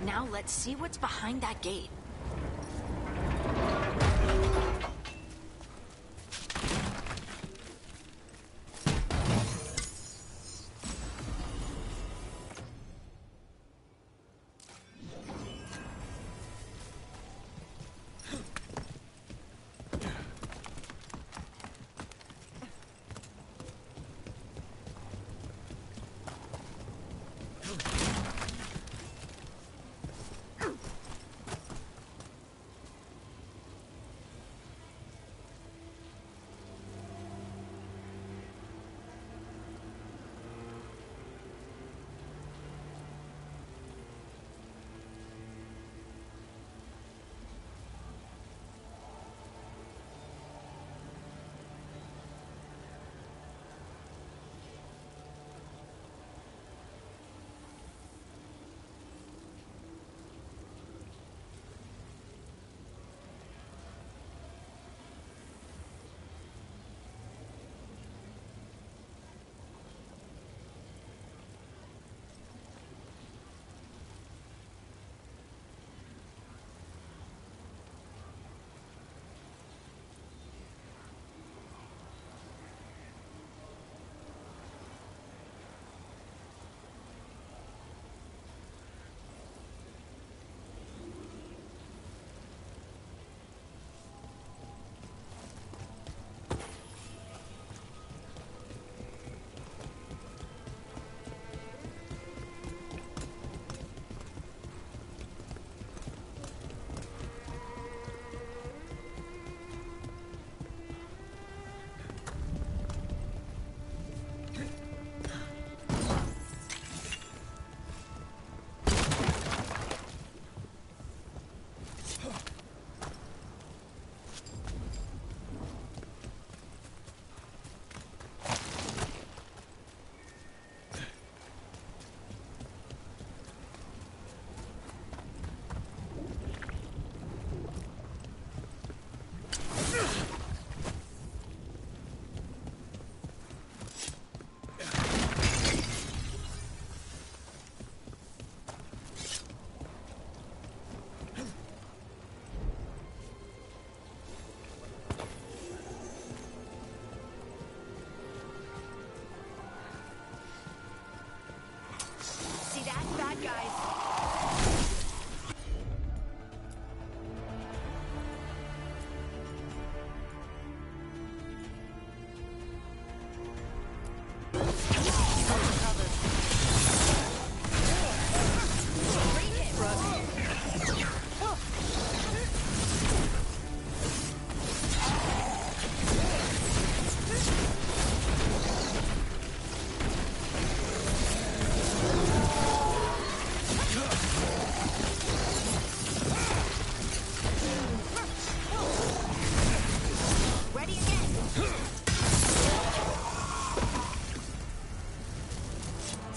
Now let's see what's behind that gate.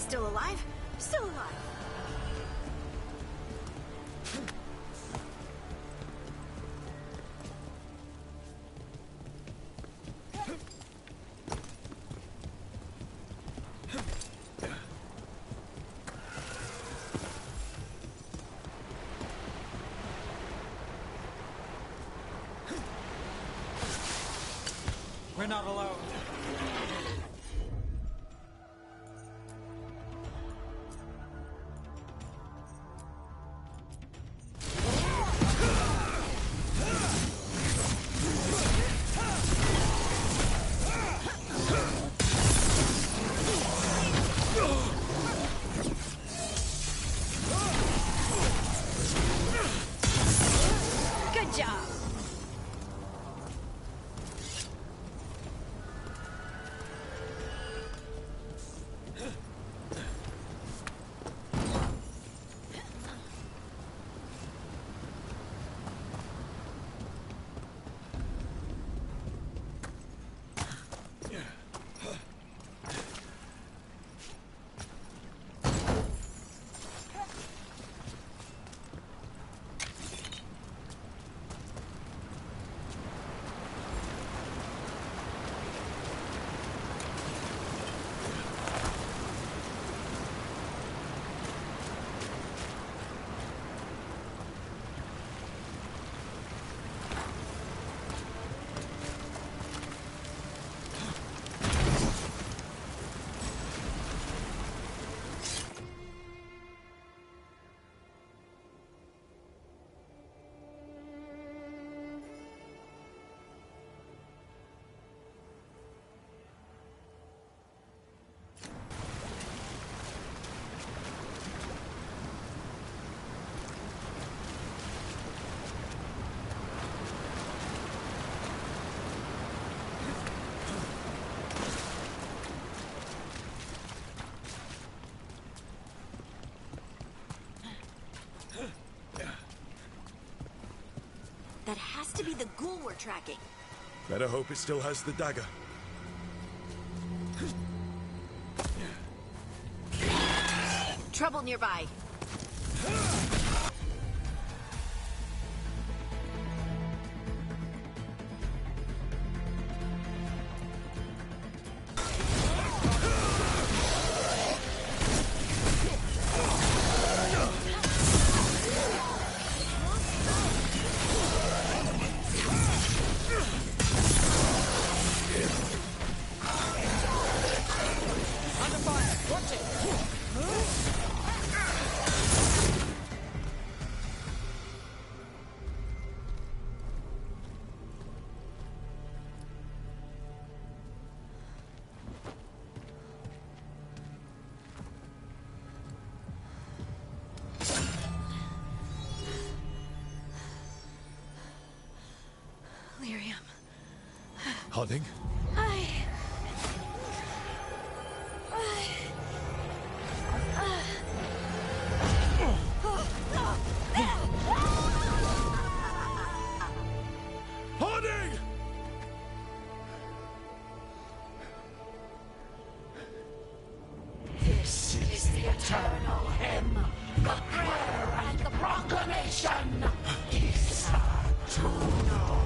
Still alive? Still alive. We're not alone. Good job. That has to be the ghoul we're tracking. Better hope it still has the dagger. Trouble nearby. Lyrium. Harding? Harding! This is the eternal hymn, the prayer and the proclamation. Isa Tuno.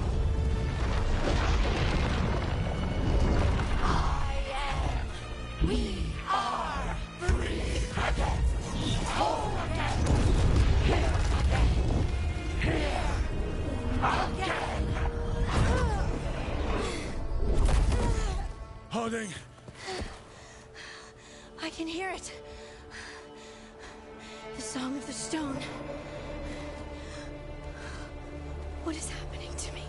We are free again, whole again, here again, here again. Harding! I can hear it. The Song of the Stone. What is happening to me?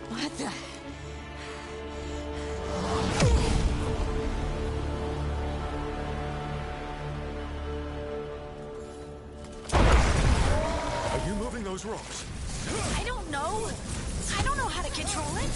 What the? Are you moving those rocks? I don't know. I don't know how to control it.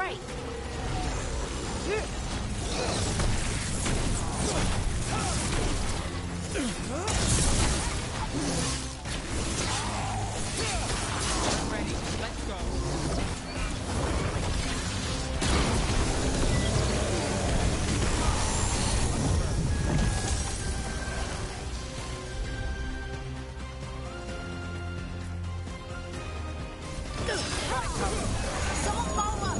break. Ready, let's go. Someone follow up!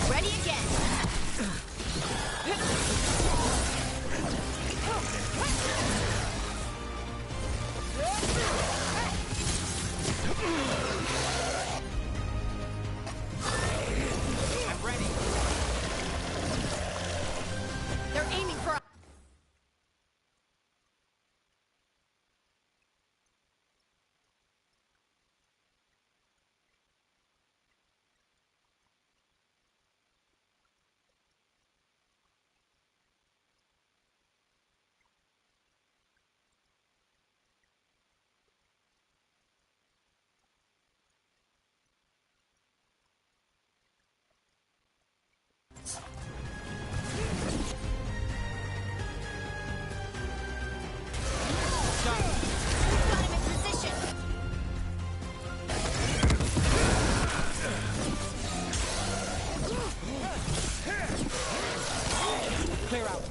Ready again. I'm ready. They're aiming for us. Got him in position. Clear out.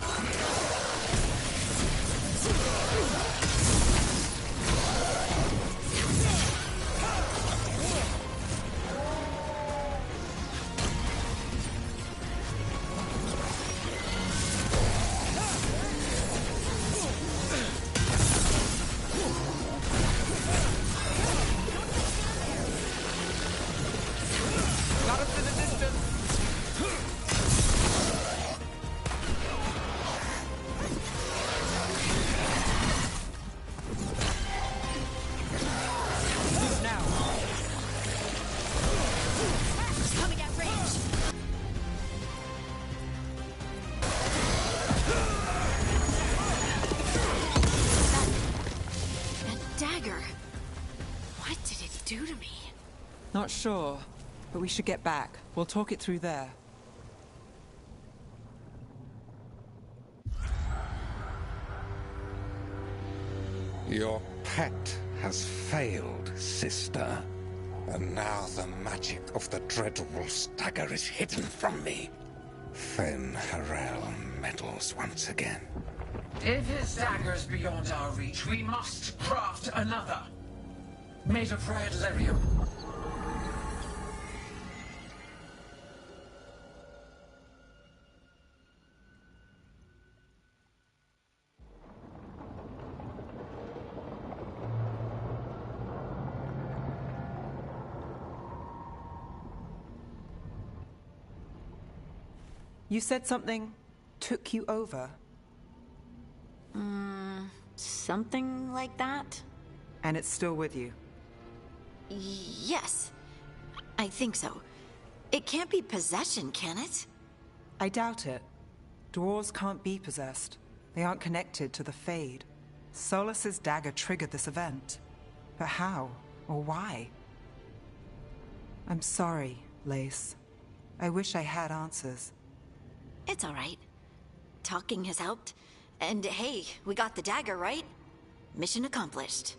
Got us in the distance. Move now. Coming at range. That dagger. What did it do to me? Not sure, but we should get back. We'll talk it through there. Your pet has failed, sister. And now the magic of the dreadful dagger is hidden from me. Fen Harel meddles once again. If his dagger's beyond our reach, we must craft another. Made of red lyrium. You said something took you over, Something like that? and it's still with you. Yes. I think so. It can't be possession, can it? I doubt it. Dwarves can't be possessed. They aren't connected to the Fade. Solus's dagger triggered this event. But how? Or why? I'm sorry, Lace. I wish I had answers. It's all right. Talking has helped. And hey, we got the dagger, right? Mission accomplished.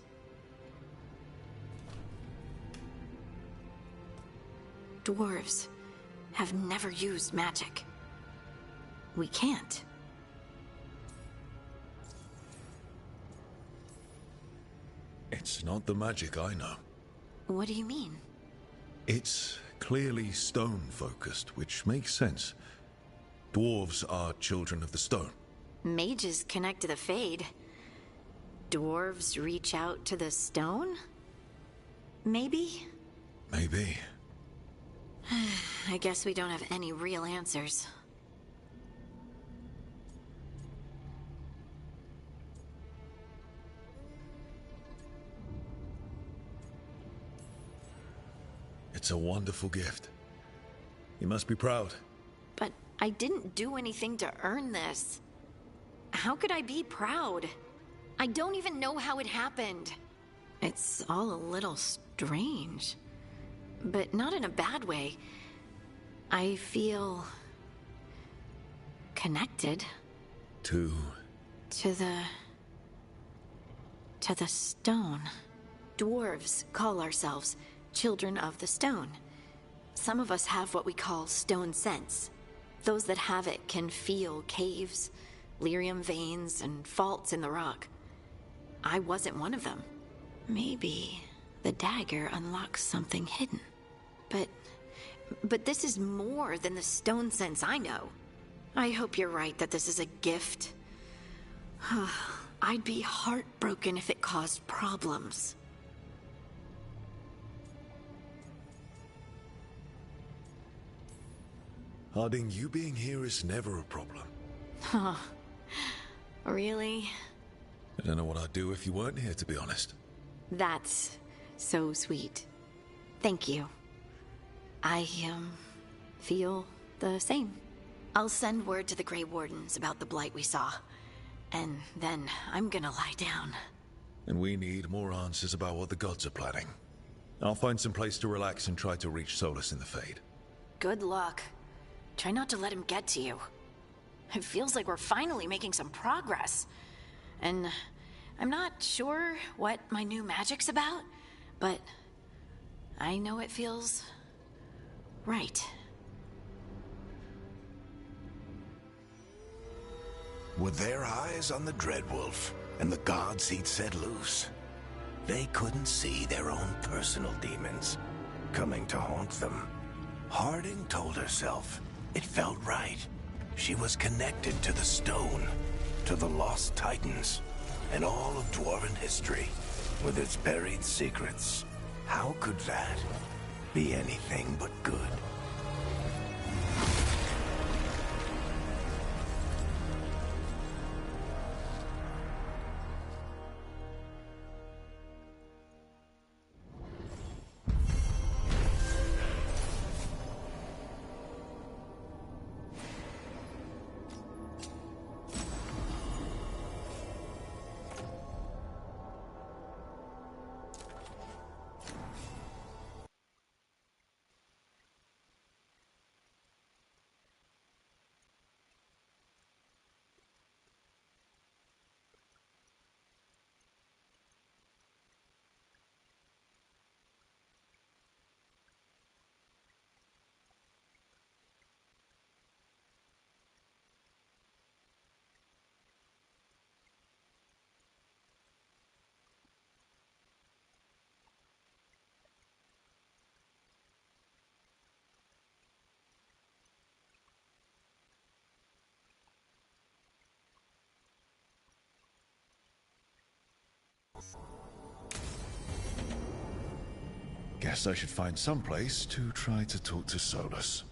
Dwarves have never used magic. We can't. It's not the magic I know. What do you mean? It's clearly stone-focused, which makes sense. Dwarves are children of the stone. Mages connect to the Fade. Dwarves reach out to the stone? Maybe? Maybe. I guess we don't have any real answers. It's a wonderful gift. You must be proud. But I didn't do anything to earn this. How could I be proud? I don't even know how it happened. It's all a little strange. But not in a bad way. I feel... connected. To the stone. Dwarves call ourselves Children of the Stone. Some of us have what we call stone sense. Those that have it can feel caves, lyrium veins, and faults in the rock. I wasn't one of them. Maybe the dagger unlocks something hidden. But this is more than the stone sense I know. I hope you're right that this is a gift. I'd be heartbroken if it caused problems. Harding, you being here is never a problem. Huh. Really? I don't know what I'd do if you weren't here, to be honest. That's so sweet. Thank you. I, feel the same. I'll send word to the Grey Wardens about the blight we saw. And then I'm gonna lie down. And we need more answers about what the gods are planning. I'll find some place to relax and try to reach Solus in the Fade. Good luck. Try not to let him get to you. It feels like we're finally making some progress. And I'm not sure what my new magic's about, but I know it feels right. With their eyes on the Dreadwolf and the gods he'd set loose, they couldn't see their own personal demons coming to haunt them. Harding told herself it felt right. She was connected to the stone, to the lost titans, and all of Dwarven history, with its buried secrets. How could that be anything but good? Guess I should find some place to try to talk to Solus.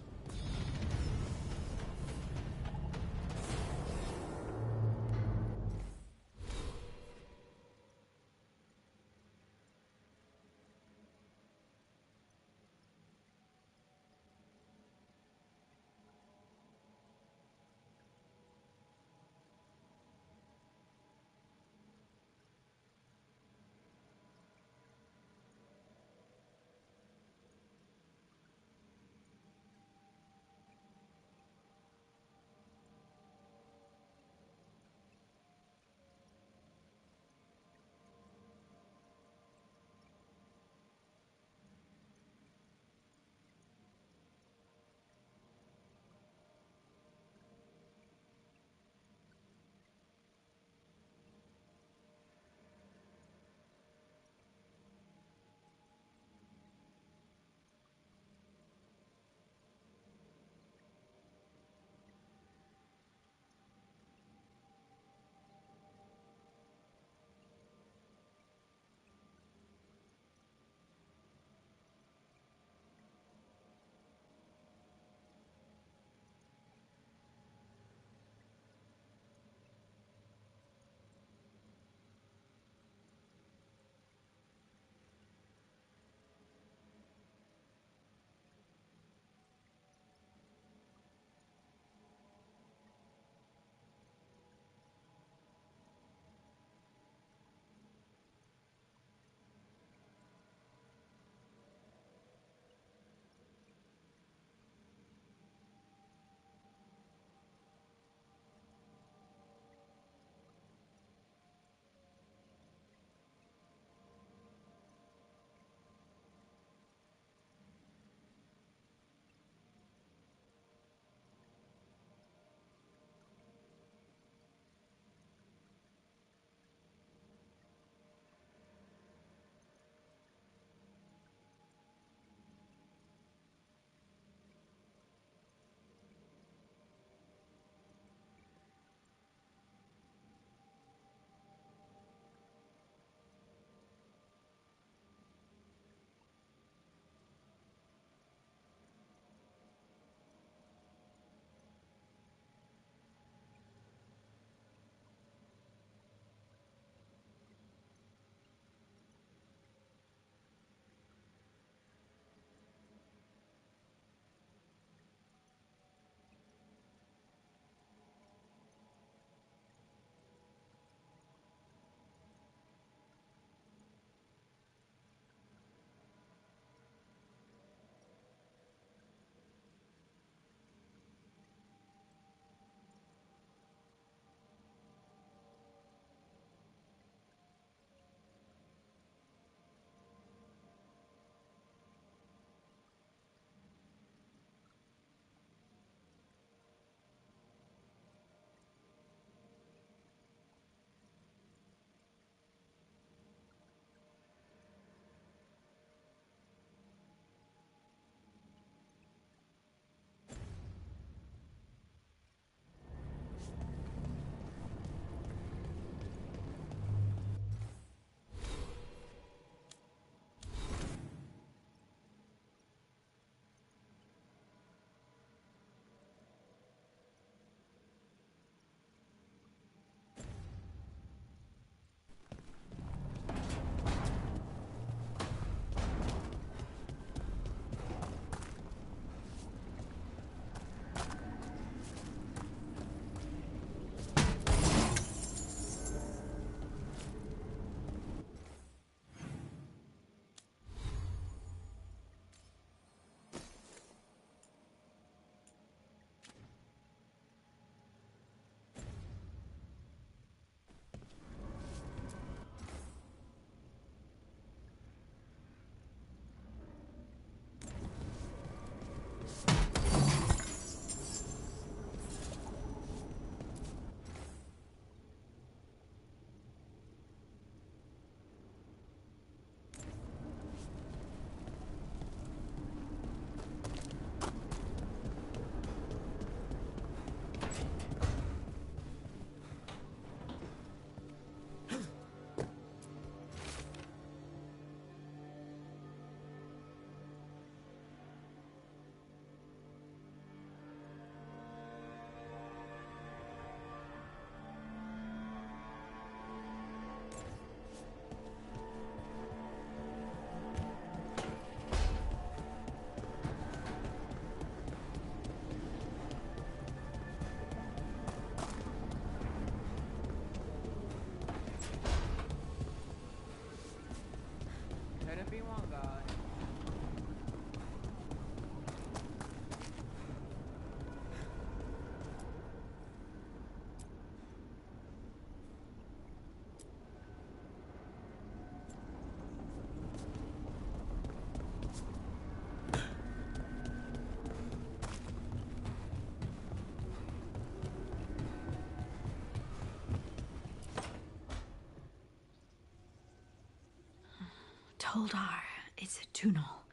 Toldar, it's a tunnel.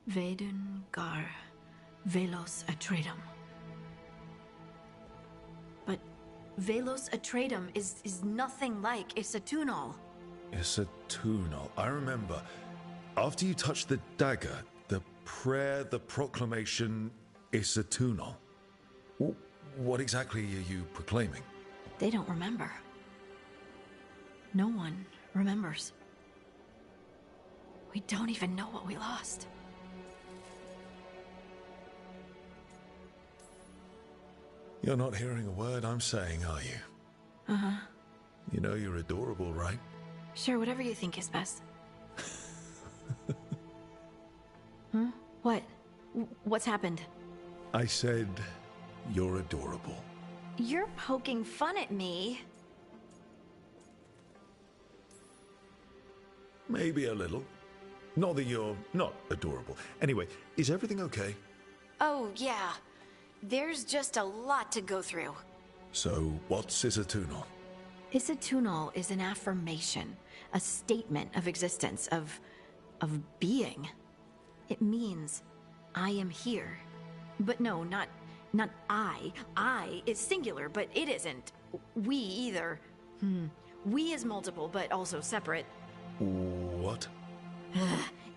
Veilguard, Velos Atreidim. But Velos Atreidim is nothing like Isatunal. Isatunal. I remember. After you touched the dagger, the prayer, the proclamation, Isatunal. What exactly are you proclaiming? They don't remember. No one remembers. We don't even know what we lost. You're not hearing a word I'm saying, are you? Uh-huh. You know you're adorable, right? Sure, whatever you think is best. Huh? What? What's happened? I said you're adorable. You're poking fun at me. Maybe a little. Not that you're not adorable. Anyway, is everything okay? Oh, yeah. There's just a lot to go through. So, what's Isatunal? Isatunal is an affirmation, a statement of existence, of being. It means, I am here. But no, not I. I is singular, but it isn't. We either. We is multiple, but also separate. What?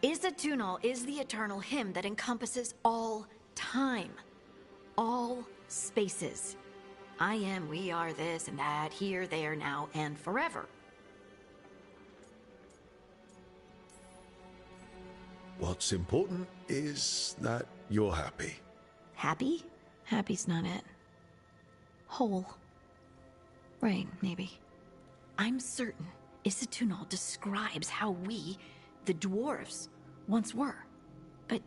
Isatunal is the eternal hymn that encompasses all time. All spaces. I am, we are, this and that, here, there, now, and forever. What's important is that you're happy. Happy? Happy's not it. Whole. Right, maybe. I'm certain Isatunal describes how we, the dwarves, once were. But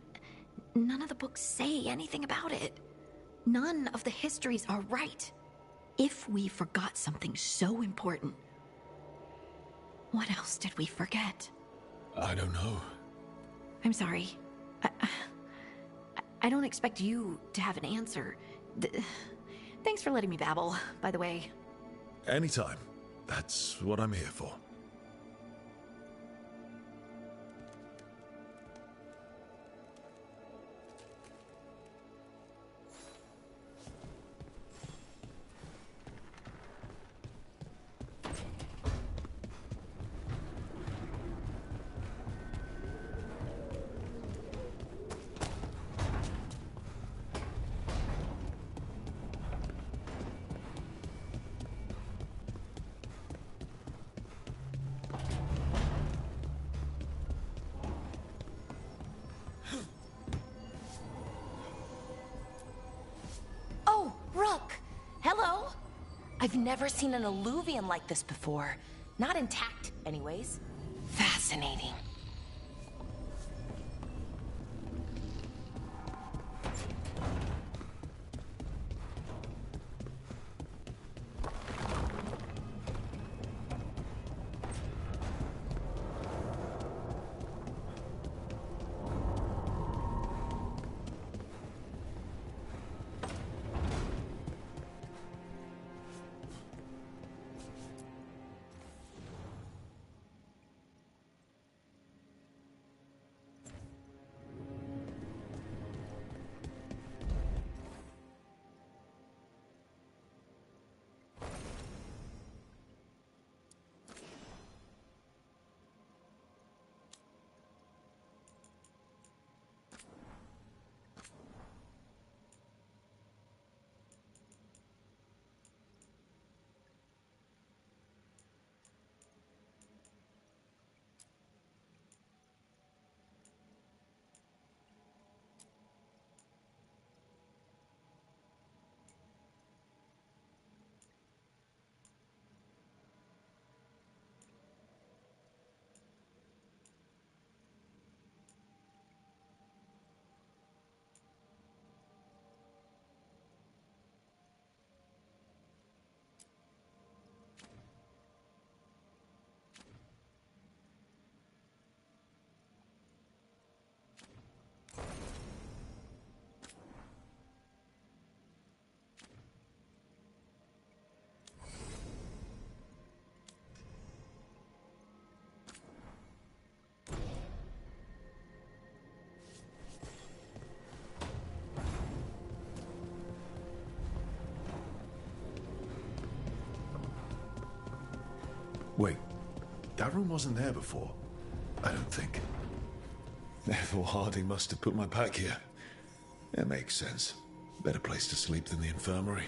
none of the books say anything about it. None of the histories are right. If we forgot something so important, what else did we forget? I don't know. I'm sorry. I don't expect you to have an answer. Thanks for letting me babble, by the way. Anytime. That's what I'm here for. I've never seen an alluvium like this before. Not intact, anyways. Fascinating. Wait, that room wasn't there before. I don't think. Therefore, Harding must have put my pack here. It makes sense. Better place to sleep than the infirmary.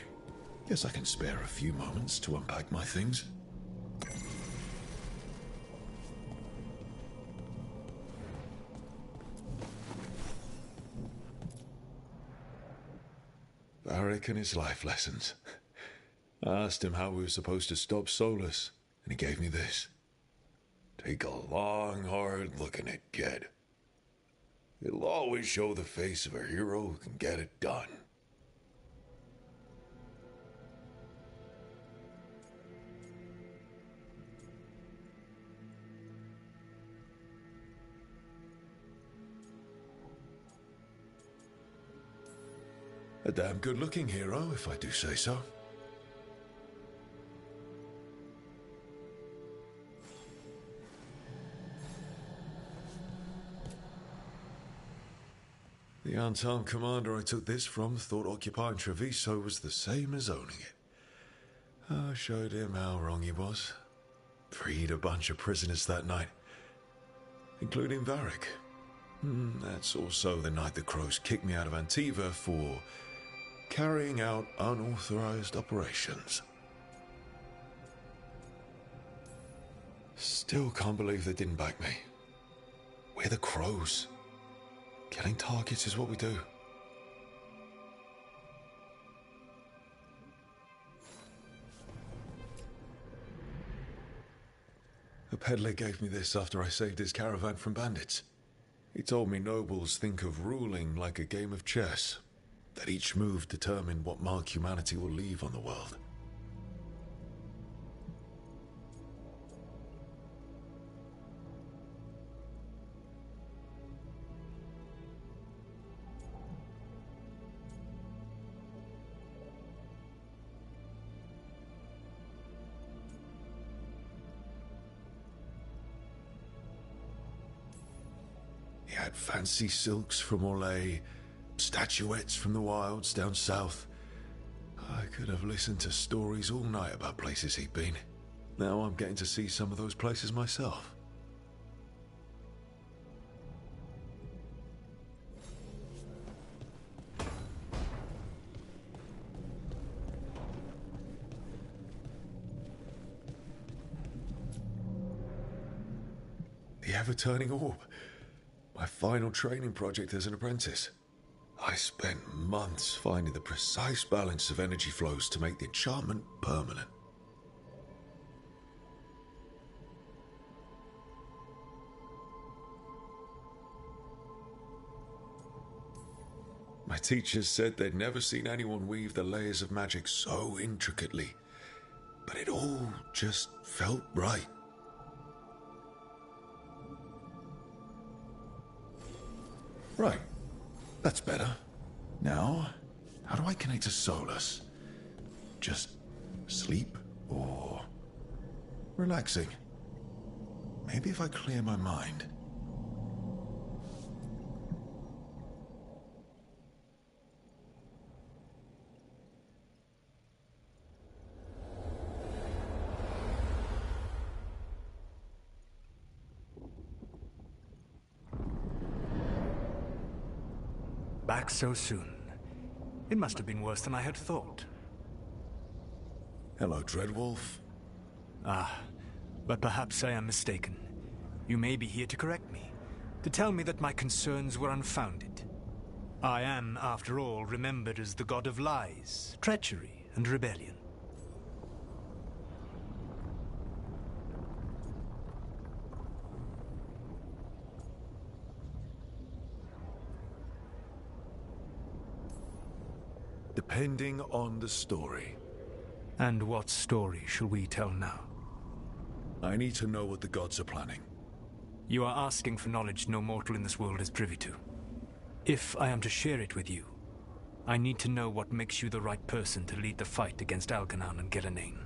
Guess I can spare a few moments to unpack my things. Varric and his life lessons. I asked him how we were supposed to stop Solus, and he gave me this. Take a long, hard look at it, kid. It'll always show the face of a hero who can get it done. A damn good-looking hero, if I do say so. The unarmed commander I took this from thought occupying Treviso was the same as owning it. I showed him how wrong he was. Freed a bunch of prisoners that night, including Varric. That's also the night the Crows kicked me out of Antiva for carrying out unauthorized operations. Still can't believe they didn't back me. We're the Crows. Killing targets is what we do. A peddler gave me this after I saved his caravan from bandits. He told me nobles think of ruling like a game of chess, that each move determined what mark humanity will leave on the world. He had fancy silks from Orlais, statuettes from the wilds down south. I could have listened to stories all night about places he'd been. Now I'm getting to see some of those places myself. The ever-turning orb. My final training project as an apprentice. I spent months finding the precise balance of energy flows to make the enchantment permanent. My teachers said they'd never seen anyone weave the layers of magic so intricately, but it all just felt right. Right. That's better. Now, how do I connect to Solus? Just sleep or relaxing? Maybe if I clear my mind. Back so soon. It must have been worse than I had thought. Hello, Dreadwolf. Ah, but perhaps I am mistaken. You may be here to correct me, to tell me that my concerns were unfounded. I am, after all, remembered as the god of lies, treachery, and rebellion. Depending on the story. And what story shall we tell now? I need to know what the gods are planning. You are asking for knowledge no mortal in this world is privy to. If I am to share it with you, I need to know what makes you the right person to lead the fight against Algernon and Gillenane.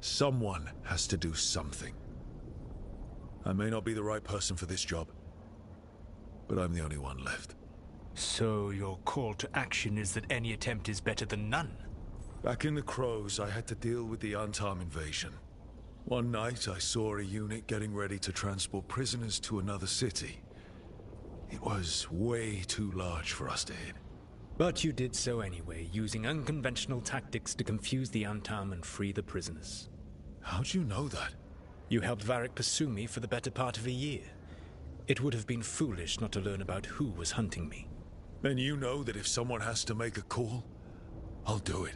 Someone has to do something. I may not be the right person for this job, but I'm the only one left. So your call to action is that any attempt is better than none? Back in the Crows, I had to deal with the Antarm invasion. One night, I saw a unit getting ready to transport prisoners to another city. It was way too large for us to hit. But you did so anyway, using unconventional tactics to confuse the Antarm and free the prisoners. How'd you know that? You helped Varric pursue me for the better part of a year. It would have been foolish not to learn about who was hunting me. Then you know that if someone has to make a call, I'll do it.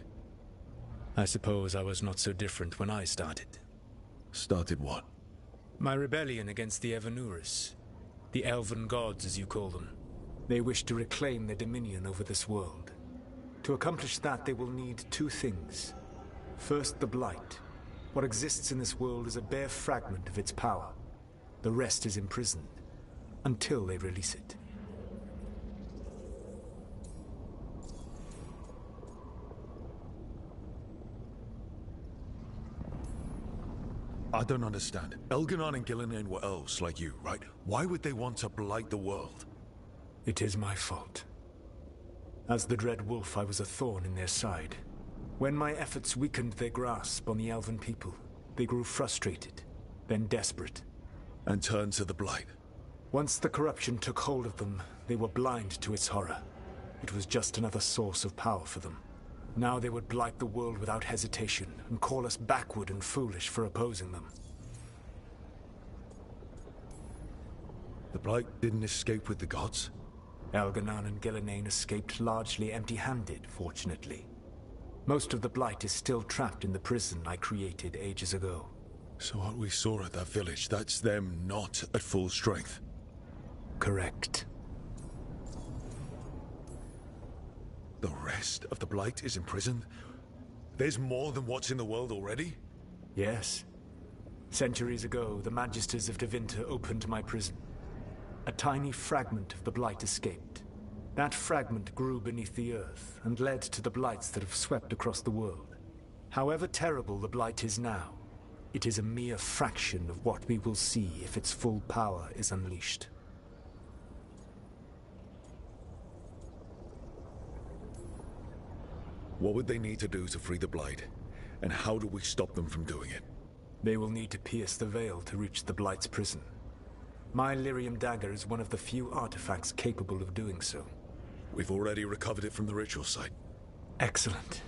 I suppose I was not so different when I started. Started what? My rebellion against the Evanuris. The Elven Gods, as you call them. They wish to reclaim their dominion over this world. To accomplish that, they will need two things. First, the Blight. What exists in this world is a bare fragment of its power. The rest is imprisoned, until they release it. I don't understand. Elganon and Gillinan were elves like you, right? Why would they want to blight the world? It is my fault. As the Dread Wolf, I was a thorn in their side. When my efforts weakened their grasp on the Elven people, they grew frustrated, then desperate. And turned to the Blight. Once the corruption took hold of them, they were blind to its horror. It was just another source of power for them. Now they would blight the world without hesitation, and call us backward and foolish for opposing them. The Blight didn't escape with the gods? Elganon and Gillinan escaped largely empty-handed, fortunately. Most of the Blight is still trapped in the prison I created ages ago. So what we saw at that village, that's them not at full strength? Correct. The rest of the Blight is imprisoned? There's more than what's in the world already? Yes. Centuries ago, the Magisters of Tevinter opened my prison. A tiny fragment of the Blight escaped. That fragment grew beneath the earth and led to the Blights that have swept across the world. However terrible the Blight is now, it is a mere fraction of what we will see if its full power is unleashed. What would they need to do to free the Blight? And how do we stop them from doing it? They will need to pierce the veil to reach the Blight's prison. My Lyrium dagger is one of the few artifacts capable of doing so. We've already recovered it from the ritual site. Excellent.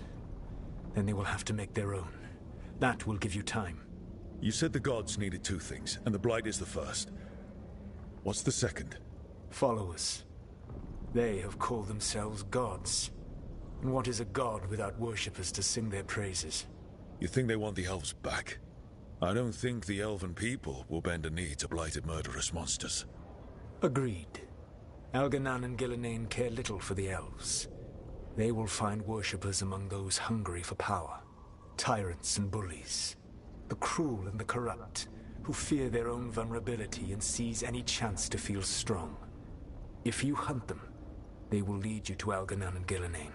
Then they will have to make their own. That will give you time. You said the gods needed two things, and the Blight is the first. What's the second? Followers. They have called themselves gods. And what is a god without worshippers to sing their praises? You think they want the elves back? I don't think the elven people will bend a knee to blighted murderous monsters. Agreed. Elganon and Gillinan care little for the elves. They will find worshippers among those hungry for power. Tyrants and bullies. The cruel and the corrupt, who fear their own vulnerability and seize any chance to feel strong. If you hunt them, they will lead you to Elganon and Gillinan.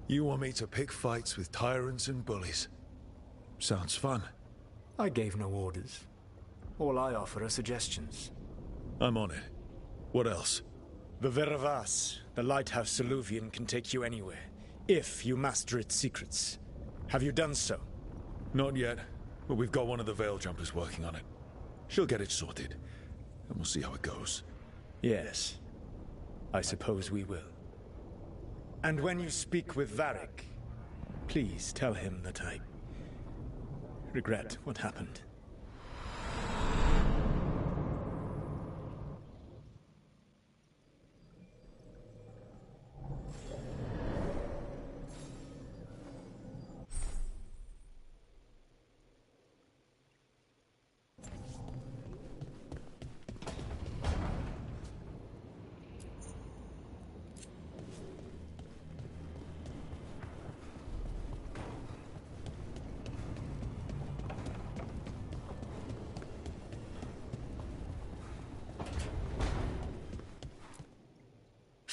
You want me to pick fights with tyrants and bullies? Sounds fun. I gave no orders. All I offer are suggestions. I'm on it. What else? The Veravas, the lighthouse Soluvian, can take you anywhere, if you master its secrets. Have you done so? Not yet, but we've got one of the Veil Jumpers working on it. She'll get it sorted, and we'll see how it goes. Yes. I suppose we will. And when you speak with Varric, please tell him that I regret what happened.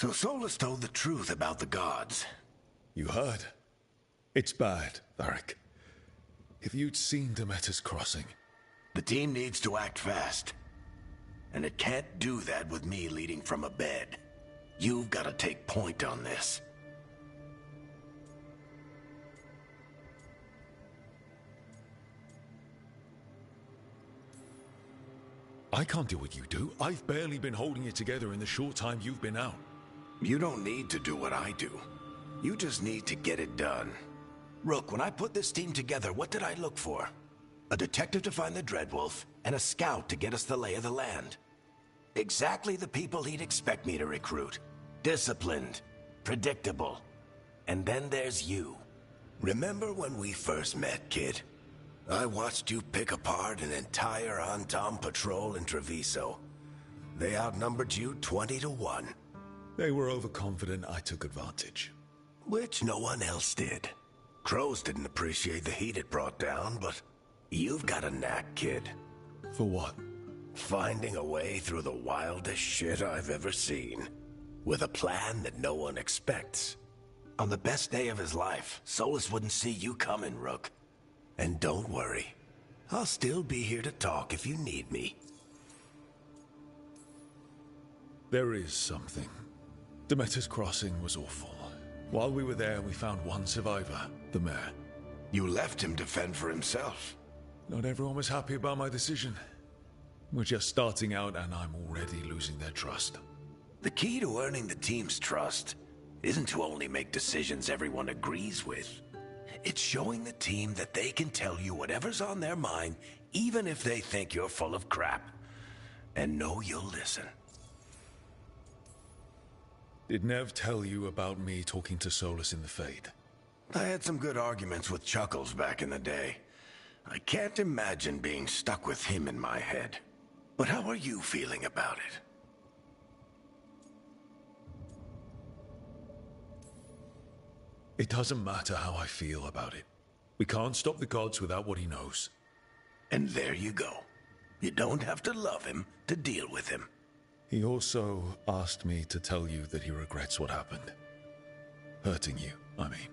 So Solus told the truth about the gods. You heard? It's bad, Varric. If you'd seen Demeter's crossing... The team needs to act fast. And it can't do that with me leading from a bed. You've got to take point on this. I can't do what you do. I've barely been holding it together in the short time you've been out. You don't need to do what I do. You just need to get it done. Rook, when I put this team together, what did I look for? A detective to find the Dreadwolf, and a scout to get us the lay of the land. Exactly the people he'd expect me to recruit. Disciplined, predictable. And then there's you. Remember when we first met, kid? I watched you pick apart an entire Antam patrol in Treviso. They outnumbered you 20 to 1. They were overconfident. I took advantage. Which no one else did. Crows didn't appreciate the heat it brought down, but you've got a knack, kid. For what? Finding a way through the wildest shit I've ever seen. With a plan that no one expects. On the best day of his life, Solus wouldn't see you coming, Rook. And don't worry. I'll still be here to talk if you need me. There is something. Demeter's crossing was awful. While we were there, we found one survivor, the mayor. You left him to fend for himself. Not everyone was happy about my decision. We're just starting out and I'm already losing their trust. The key to earning the team's trust isn't to only make decisions everyone agrees with. It's showing the team that they can tell you whatever's on their mind, even if they think you're full of crap. And know you'll listen. Did Nev tell you about me talking to Solus in the Fade? I had some good arguments with Chuckles back in the day. I can't imagine being stuck with him in my head. But how are you feeling about it? It doesn't matter how I feel about it. We can't stop the gods without what he knows. And there you go. You don't have to love him to deal with him. He also asked me to tell you that he regrets what happened. Hurting you, I mean.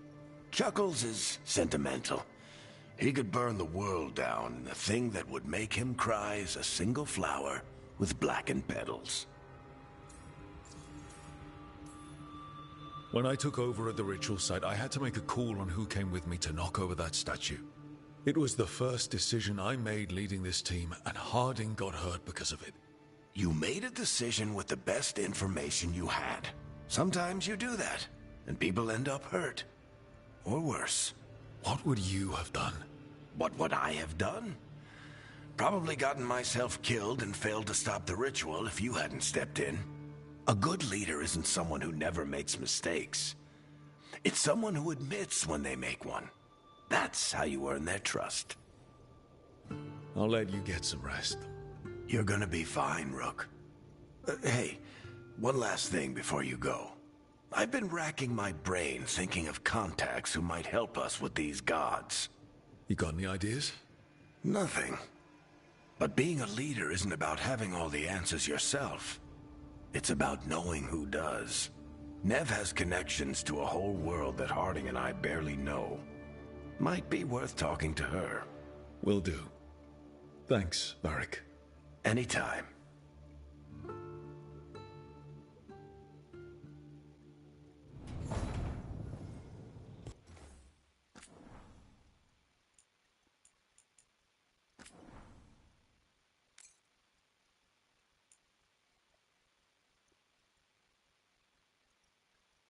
Chuckles is sentimental. He could burn the world down, and the thing that would make him cry is a single flower with blackened petals. When I took over at the ritual site, I had to make a call on who came with me to knock over that statue. It was the first decision I made leading this team, and Harding got hurt because of it. You made a decision with the best information you had. Sometimes you do that, and people end up hurt. Or worse. What would you have done? What would I have done? Probably gotten myself killed and failed to stop the ritual if you hadn't stepped in. A good leader isn't someone who never makes mistakes. It's someone who admits when they make one. That's how you earn their trust. I'll let you get some rest. You're gonna be fine, Rook. Hey, one last thing before you go. I've been racking my brain thinking of contacts who might help us with these gods. You got any ideas? Nothing. But being a leader isn't about having all the answers yourself. It's about knowing who does. Nev has connections to a whole world that Harding and I barely know. Might be worth talking to her. Will do. Thanks, Varric. Anytime.